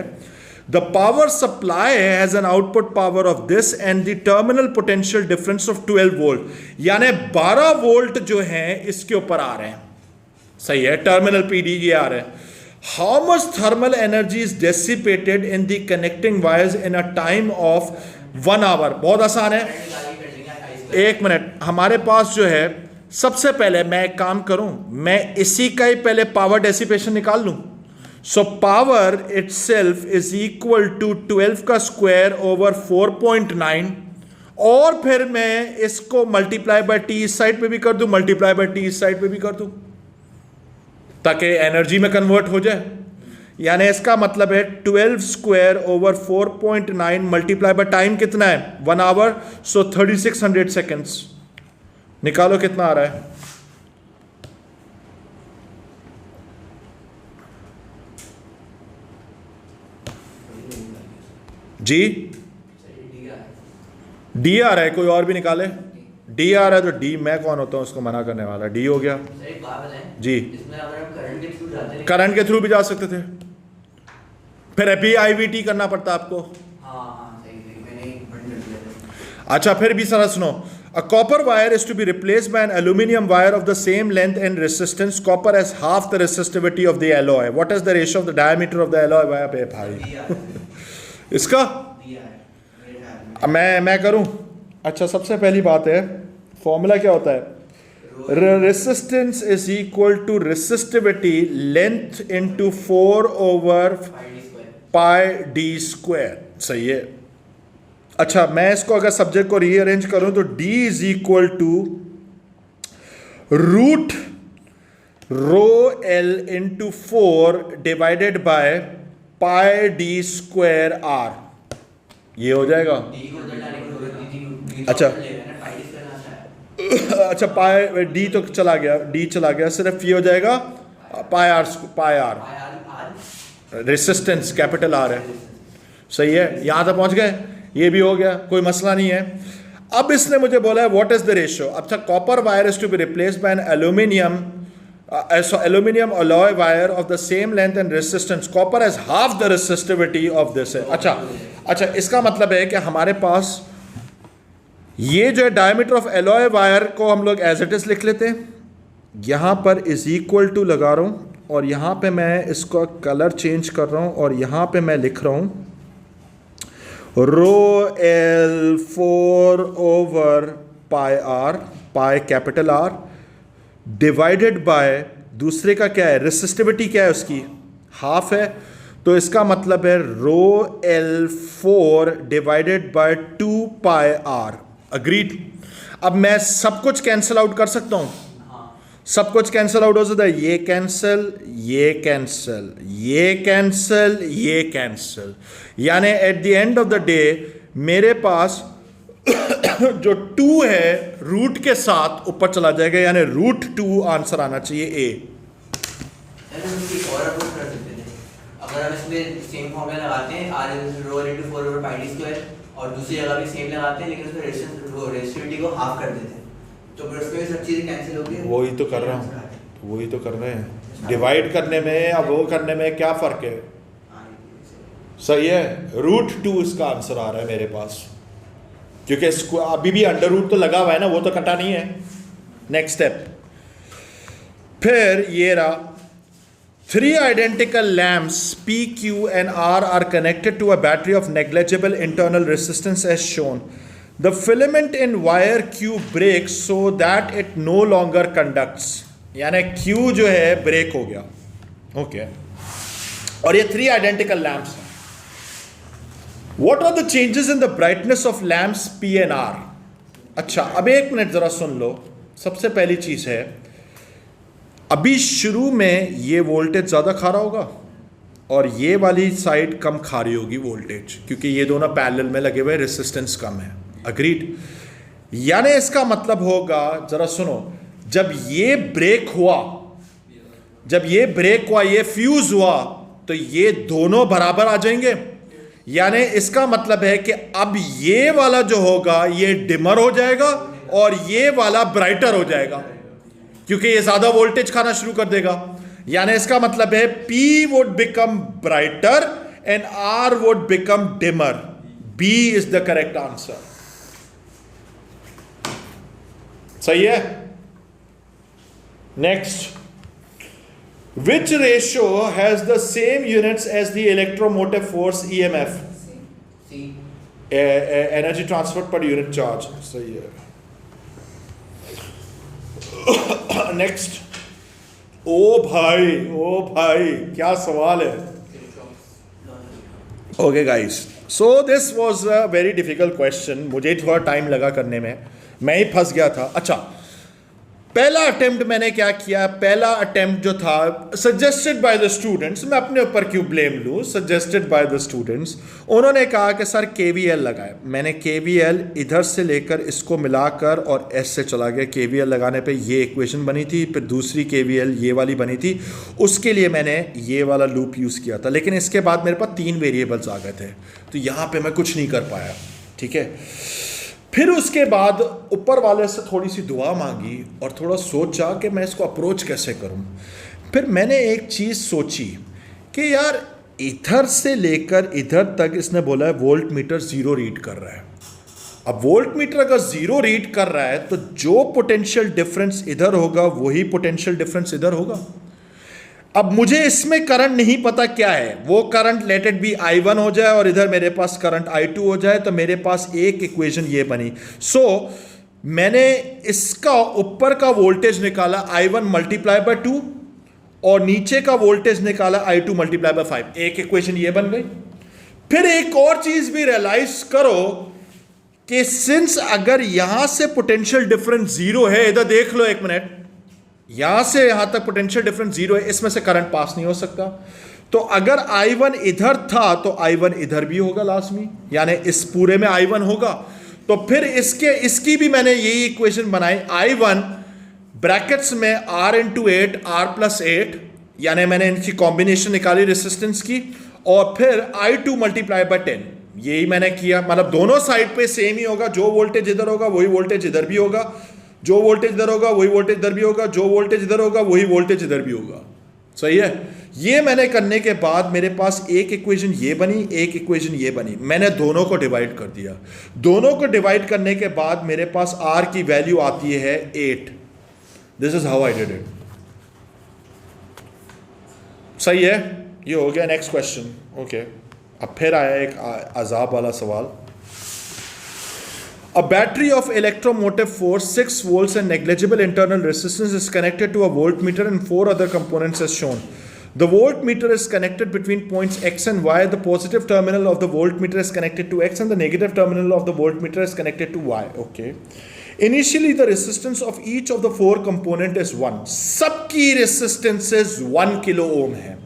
the power supply has an output power of this and the terminal potential difference of 12 volt, यानी 12 volt जो हैं इसके ऊपर आ रहे हैं, सही है, टर्मिनल पीडी ये आ रहे हैं। How much thermal energy is dissipated in the connecting wires in a time of 1 hour? बहुत आसान है, एक मिनट, हमारे पास जो है, सबसे पहले मैं एक काम करूं, मैं इसी का ही पहले पावर डेसिपेशन निकाल लूं, so power itself is equal to 12 का स्क्वायर ओवर 4.9, और फिर मैं इसको मल्टीप्लाई बाय टी इस साइड पे भी कर दूं, मल्टीप्लाई बाय टी इस साइड पे भी कर दूं, ताकि एनर्जी में कन्वर्ट हो जाए, यानी इसका मतलब है 12 square over 4.9 multiply by time कितना है, 1 आवर, सो 3600 सेकेंड्स, निकालो कितना आ रहा है, जी डी आ रहा है, कोई और भी निकाले, डी आ रहा है तो डी, मैं कौन होता हूँ उसको मना करने वाला, डी हो गया जी, करंट के थ्रू भी जा सकते थे, फिर PIVT करना पड़ता आपको, अच्छा फिर भी सारा सुनो, a copper wire is to be replaced by an aluminium wire of the same length and resistance, copper has half the resistivity of the alloy, what is the ratio of the diameter of the alloy? भाई इसका मैं करूं, अच्छा सबसे पहली बात है, formula क्या होता है, resistance is equal to resistivity length into 4 over pi D square, सही है। अच्छा मैं इसको अगर सब्जेक्ट को रीअरेंज करूं तो D is equal to root rho L into 4 divided by pi D square R, ये हो जाएगा। अच्छा अच्छा पाई डी तो चला गया, डी चला गया, सिर्फ ये हो जाएगा पाई आर रेसिस्टेंस कैपिटल आर है, सही है, यहां तक पहुंच गए, ये भी हो गया, कोई मसला नहीं है। अब इसने मुझे बोला है व्हाट इज द रेशियो, अच्छा copper wire is to be replaced by an aluminium alloy wire of the same length and resistance, copper has half the resistivity of this है। अच्छा इसका मतलब है कि हमारे पास ये जो है डायमीटर ऑफ एलॉय वायर को हम लोग एज इट इज लिख लेते हैं, यहाँ पर इज इक्वल टू लगा रहा हूँ, और यहाँ पे मैं इसका कलर चेंज कर रहा हूँ, और यहाँ पे मैं लिख रहा हूँ rho L 4 over pi R, pi capital R divided by, दूसरे का क्या है, रेसिस्टिविटी क्या है उसकी, हाफ है, तो इसका मतलब है rho L 4 divided by 2 pi R, agreed. अब मैं सब कुछ कैंसिल आउट कर सकता हूं, सब कुछ कैंसिल आउट हो सकता है, ये कैंसिल, ये कैंसिल, ये कैंसिल, ये कैंसिल, यानी eight the end of the day मेरे पास जो 2 है रूट के साथ ऊपर चला जाएगा, यानी √2 आंसर आना चाहिए ए। और अप्रोच कर सकते थे, अगर हम इसमें सेम फॉर्मूला लगाते हैं r/4/πd² और दूसरी जगह भी सेम लगाते हैं लेकिन उसमें रेजिस्टिविटी को हाफ कर देते हैं, तो फिर उसमें सब चीजें कैंसिल हो गई। वही तो कर रहा हूँ, वही तो कर रहे हैं, डिवाइड करने में या वो करने में क्या फर्क है? सही है, √2 इसका आंसर आ रहा है मेरे पास, क्योंकि इसको अभी भी अंडर रूट तो लगा हुआ है ना, वो तो कटा नहीं है। नेक्स्ट स्टेप, फिर ये रहा, 3 identical lamps P, Q and R are connected to a battery of negligible internal resistance as shown. The filament in wire Q breaks so that it no longer conducts. यानी Q जो है break हो गया, okay. और ये 3 identical lamps हैं। What are the changes in the brightness of lamps P and R? अच्छा, अब एक मिनट जरा सुन लो। सबसे पहली चीज है, अभी शुरू में ये वोल्टेज ज़्यादा खा रहा होगा और ये वाली साइड कम खा रही होगी वोल्टेज, क्योंकि ये दोनों पैरेलल में लगे हुए, रेसिस्टेंस कम है। अग्रीड? यानी इसका मतलब होगा, ज़रा सुनो, जब ये ब्रेक हुआ, ये फ्यूज हुआ, तो ये दोनों बराबर आ जाएंगे। यानी इसका मतलब है कि अब ये वाला जो होगा ये डिमर हो जाएगा और ये वाला ब्राइटर हो जाएगा, क्योंकि ये ज्यादा वोल्टेज खाना शुरू कर देगा। यानी इसका मतलब है P would become brighter and R would become dimmer. B is the correct answer. सही है? Next, which ratio has the same units as the electromotive force EMF? C. Energy transfer per unit charge. सही है। Next, ओ भाई क्या सवाल है। Okay guys, so this was a very difficult question, मुझे थोड़ा टाइम लगा करने में, मैं ही फंस गया था। अच्छा, पहला अटेम्प्ट मैंने क्या किया, पहला अटेम्प्ट जो था सजेस्टेड बाय द स्टूडेंट्स, मैं अपने ऊपर क्यों ब्लेम लूँ, सजेस्टेड बाय द स्टूडेंट्स, उन्होंने कहा कि सर KVL लगाए। मैंने KVL इधर से लेकर इसको मिलाकर और S से चला गया। KVL लगाने पे ये इक्वेशन बनी थी, फिर दूसरी KVL ये वाली बनी थी, उसके लिए मैंने ये वाला लूप यूज़ किया था। लेकिन इसके बाद मेरे पास 3 वेरिएबल्स आ गए थे, तो यहाँ पर मैं कुछ नहीं कर पाया। ठीक है, फिर उसके बाद ऊपर वाले से थोड़ी सी दुआ मांगी और थोड़ा सोचा कि मैं इसको अप्रोच कैसे करूं। फिर मैंने एक चीज़ सोची कि यार इधर से लेकर इधर तक इसने बोला है वोल्ट मीटर 0 रीड कर रहा है। अब वोल्ट मीटर अगर 0 रीड कर रहा है तो जो पोटेंशियल डिफरेंस इधर होगा वही पोटेंशियल डिफरेंस इधर होगा। अब मुझे इसमें करंट नहीं पता क्या है, वो current let it be I1 हो जाए और इधर मेरे पास करंट I2 हो जाए, तो मेरे पास एक इक्वेशन ये बनी। सो मैंने इसका ऊपर का वोल्टेज निकाला I1 मल्टीप्लाई बाय 2 और नीचे का वोल्टेज निकाला I2 मल्टीप्लाई बाय 5, एक इक्वेशन ये बन गई। फिर एक और चीज भी रियलाइज करो कि सिंस अगर यहां से पोटेंशियल डिफरेंस 0 है, इधर देख लो एक मिनट, यहां से यहां तक पोटेंशियल डिफरेंस 0 है, इसमें से करंट पास नहीं हो सकता। तो अगर I1 इधर था तो I1 इधर भी होगा लाजमी, यानी इस पूरे में I1 होगा। तो फिर इसकी भी मैंने यही इक्वेशन बनाई, I1 ब्रैकेट्स में R × 8 R+8, यानी मैंने इनकी कॉम्बिनेशन निकाली रेसिस्टेंस की, और फिर I2 मल्टीप्लाई बाय 10, यही मैंने किया। मतलब दोनों साइड पे सेम ही होगा, जो वोल्टेज इधर होगा वही वोल्टेज इधर भी होगा, जो वोल्टेज इधर होगा वही वोल्टेज इधर भी होगा, जो वोल्टेज इधर होगा वही वोल्टेज इधर भी होगा। सही है? ये मैंने करने के बाद मेरे पास एक इक्वेशन ये बनी, एक इक्वेशन ये बनी। मैंने दोनों को डिवाइड कर दिया। दोनों को डिवाइड करने के बाद मेरे पास R की वैल्यू आती है 8। This is how I did it. सही है? ये हो गया नेक्स्ट क्वेश्चन। ओके, अब फिर आया एक अजाब वाला सवाल। A battery of electromotive force 6 volts and negligible internal resistance is connected to a voltmeter and 4 other components as shown. The voltmeter is connected between points X and Y. The positive terminal of the voltmeter is connected to X and the negative terminal of the voltmeter is connected to Y. Okay. Initially the resistance of each of the 4 component is 1, सबकी resistances 1 kilo ohm है।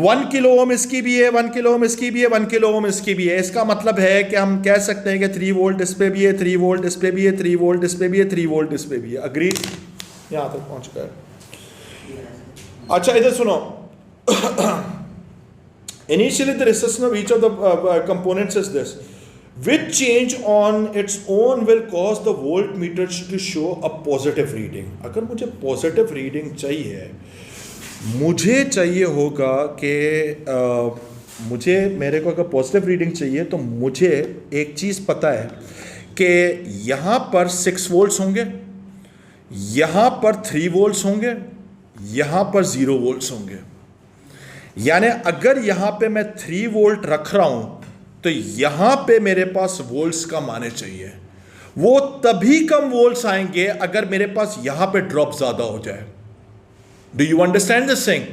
1 kilo ohm इसकी भी है, 1 kilo ohm इसकी भी है, 1 kilo ohm इसकी भी है। इसका मतलब है कि हम कह सकते हैं कि 3 वोल्ट इस पे भी है, 3 वोल्ट इस पे भी है, 3 वोल्ट इस पे भी है, 3 वोल्ट इस पे भी है। अग्री? यहां तक पहुंच गए। अच्छा, इधर सुनो। Initially the resistance of each of the components is this, which change on its own will cause the voltmeter to show a positive reading. अगर मुझे positive reading चाहिए, मुझे चाहिए होगा कि मुझे मेरे को अगर पॉजिटिव रीडिंग चाहिए तो मुझे एक चीज़ पता है कि यहाँ पर 6 वोल्ट्स होंगे, यहाँ पर 3 वोल्ट्स होंगे, यहाँ पर 0 वोल्ट्स होंगे। यानी अगर यहाँ पे मैं 3 वोल्ट रख रहा हूँ तो यहाँ पे मेरे पास वोल्ट्स कम आने चाहिए। वो तभी कम वोल्ट्स आएंगे अगर मेरे पास यहाँ पे ड्रॉप ज़्यादा हो जाए। Do you understand this thing?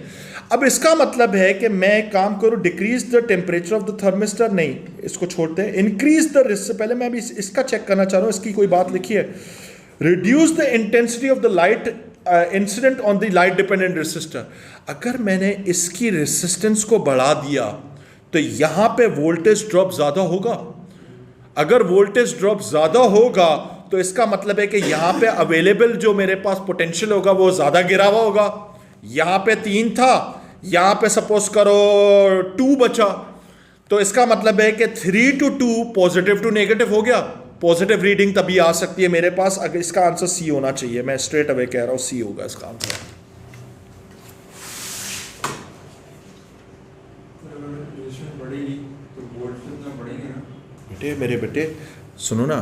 अब इसका मतलब है कि मैं काम करूँ decrease the temperature of the thermistor, नहीं, इसको छोड़ते हैं। इंक्रीज द रिस्ट से पहले मैं अभी इसका चेक करना चाह रहा हूँ, इसकी कोई बात लिखी है। Reduce the intensity of the light incident on the light dependent resistor. अगर मैंने इसकी रेसिस्टेंस को बढ़ा दिया तो यहाँ पे वोल्टेज ड्रॉप ज़्यादा होगा। अगर वोल्टेज ड्रॉप ज़्यादा होगा तो इसका मतलब है कि यहाँ पे अवेलेबल जो मेरे पास पोटेंशियल होगा वो ज़्यादा गिरा हुआ होगा। यहाँ पे 3 था, यहाँ पे सपोज करो 2 बचा, तो इसका मतलब है कि 3 to 2 पॉजिटिव टू नेगेटिव हो गया। पॉजिटिव रीडिंग तभी आ सकती है मेरे पास अगर इसका आंसर सी होना चाहिए। मैं स्ट्रेट अवे कह रहा हूँ सी होगा इसका आंसर। बेटे मेरे बेटे सुनो ना,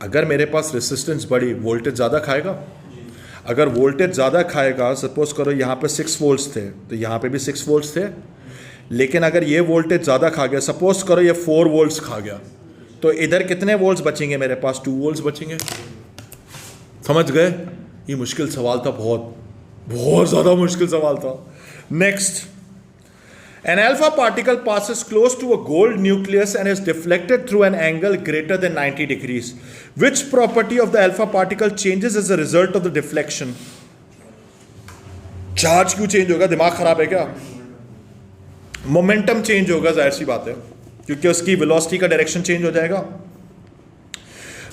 अगर मेरे पास रेसिस्टेंस बढ़ी वोल्टेज ज़्यादा खाएगा। अगर वोल्टेज ज़्यादा खाएगा, सपोज करो यहाँ पे 6 वोल्ट्स थे तो यहाँ पे भी 6 वोल्ट्स थे, लेकिन अगर ये वोल्टेज ज़्यादा खा गया, सपोज करो ये 4 वोल्ट्स खा गया, तो इधर कितने वोल्ट्स बचेंगे? मेरे पास 2 वोल्ट्स बचेंगे। समझ गए? ये मुश्किल सवाल था, बहुत ज़्यादा मुश्किल सवाल था। Next, an alpha particle passes close to a gold nucleus and is deflected through an angle greater than 90 degrees. Which property of the alpha particle changes as a result of the deflection? Charge क्यों change होगा? दिमाग खराब है क्या? Momentum change होगा, जाहिर सी बात है, क्योंकि उसकी वेलोसिटी का डायरेक्शन चेंज हो जाएगा।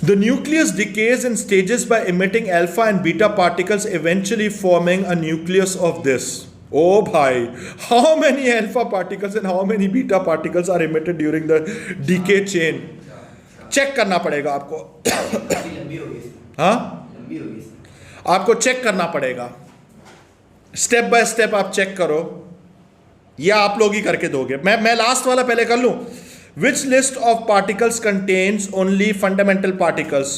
The nucleus decays in stages by emitting alpha and beta particles, eventually forming a nucleus of this. Oh bhai, how many alpha particles and how many beta particles are emitted during the decay chain? Check करना पड़ेगा आपको। लंबी होगी, हाँ, लंबी होगी, आपको check करना पड़ेगा, स्टेप बाय स्टेप आप चेक करो, या आप लोग ही करके दोगे। मैं लास्ट वाला पहले कर लूं। विच list of particles contains only fundamental particles?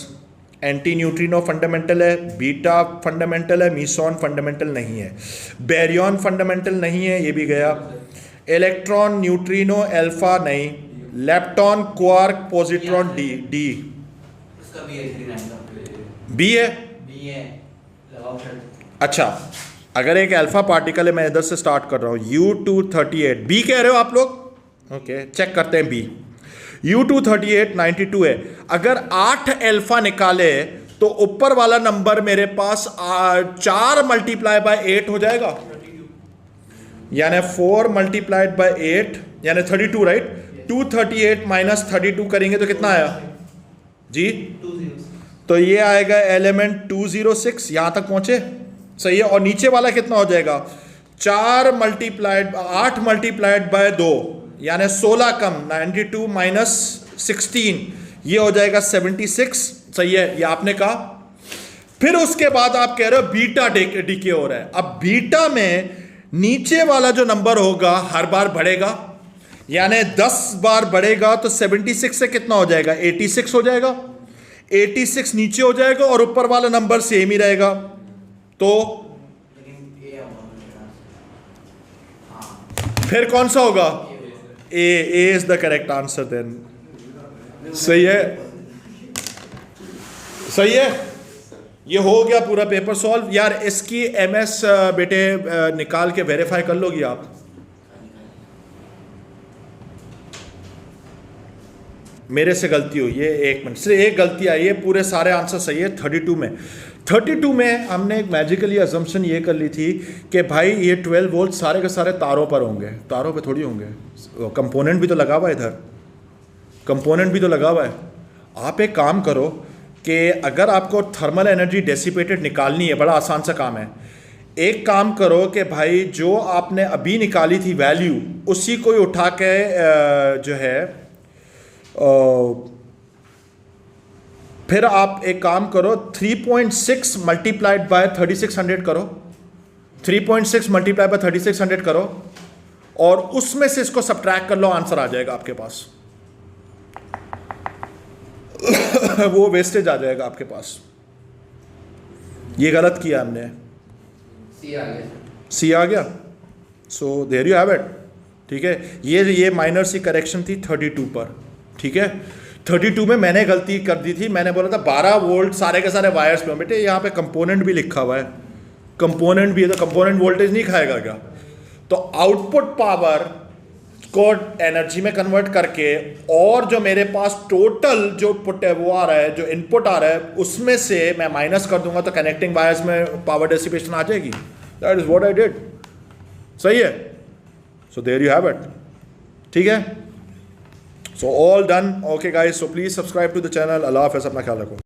Anti neutrino fundamental है, बीटा फंडामेंटल है, मीसॉन फंडामेंटल नहीं है, बेरियन फंडामेंटल नहीं है, ये भी गया, इलेक्ट्रॉन, न्यूट्रिनो, अल्फा नहीं, लेप्टॉन, क्वार्क, पॉजिट्रॉन, डी उसका भी है 39 का बी है। बी है, लगाओ शर्ट। अच्छा, अगर एक अल्फा पार्टिकल है, मैं इधर से स्टार्ट कर रहा हूँ, U238, बी कह रहे हो आप लोग? ओके, चेक करते हैं बी। U238 92 है। अगर 8 अल्फा निकाले तो ऊपर वाला नंबर मेरे पास 4 मल्टीप्लाई बाय 8 हो जाएगा, यानी 4 मल्टीप्लाइड बाय 8 यानी 32, राइट? 238 माइनस 32 करेंगे तो कितना आया जी? 20। तो ये आएगा एलिमेंट 206। यहां तक पहुंचे? सही है। और नीचे वाला कितना हो जाएगा? 8 मल्टीप्लाइड बाय 2 यानी 16 कम 92 माइनस 16, ये हो जाएगा 76। सही है, ये आपने कहा। फिर उसके बाद आप कह रहे हो बीटा डीके हो रहा है। अब बीटा में नीचे वाला जो नंबर होगा हर बार बढ़ेगा, यानी 10 बार बढ़ेगा तो 76 से कितना हो जाएगा? 86 हो जाएगा। 86 नीचे हो जाएगा और ऊपर वाला नंबर सेम ही रहेगा। तो लेकिन ए होगा, फिर कौन सा होगा? A is the correct answer then. सही है, सही है। ये हो गया पूरा पेपर सॉल्व। यार इसकी एमएस बेटे निकाल के वेरीफाई कर लोगी आप? मेरे से गलती हुई है, 1 मिनट, सिर्फ एक गलती आई है, पूरे सारे आंसर सही है 32 में। 32 में हमने एक मैजिकली अजम्पशन ये कर ली थी कि भाई ये 12 वोल्ट सारे के सारे तारों पर होंगे, तारों पे थोड़ी होंगे, कंपोनेंट भी तो लगा हुआ है इधर, कंपोनेंट भी तो लगा हुआ है। आप एक काम करो कि अगर आपको थर्मल एनर्जी डेसिपेटेड निकालनी है, बड़ा आसान सा काम है, एक काम करो कि भाई जो आपने अभी निकाली थी वैल्यू, उसी को ही उठा के जो है फिर आप एक काम करो 3.6 मल्टीप्लाइड बाय 3600 करो, 3.6 मल्टीप्लाई बाय 3600 करो और उसमें से इसको सब्ट्रैक्ट कर लो, आंसर आ जाएगा आपके पास। वो वेस्टेज आ जाएगा आपके पास। ये गलत किया हमने, सी आ गया। सी आ गया, so there you have it. ठीक है, ये माइनर सी करेक्शन थी 32 पर। ठीक है, 32 में मैंने गलती कर दी थी, मैंने बोला था 12 वोल्ट सारे के सारे वायर्स पे। बेटे यहाँ पे कंपोनेंट भी लिखा हुआ है, कंपोनेंट भी है, तो कंपोनेंट वोल्टेज नहीं खाएगा क्या? तो आउटपुट पावर को एनर्जी में कन्वर्ट करके और जो मेरे पास टोटल जो पुट है वो आ रहा है, जो इनपुट आ रहा है, उसमें से मैं माइनस कर दूंगा तो कनेक्टिंग वायर्स में पावर डिसिपेशन आ जाएगी। That is what I did. सही है, so there you have it. ठीक है, so all done. Okay guys, so please subscribe to the channel. Allah Hafiz, अपना ख्याल रखो।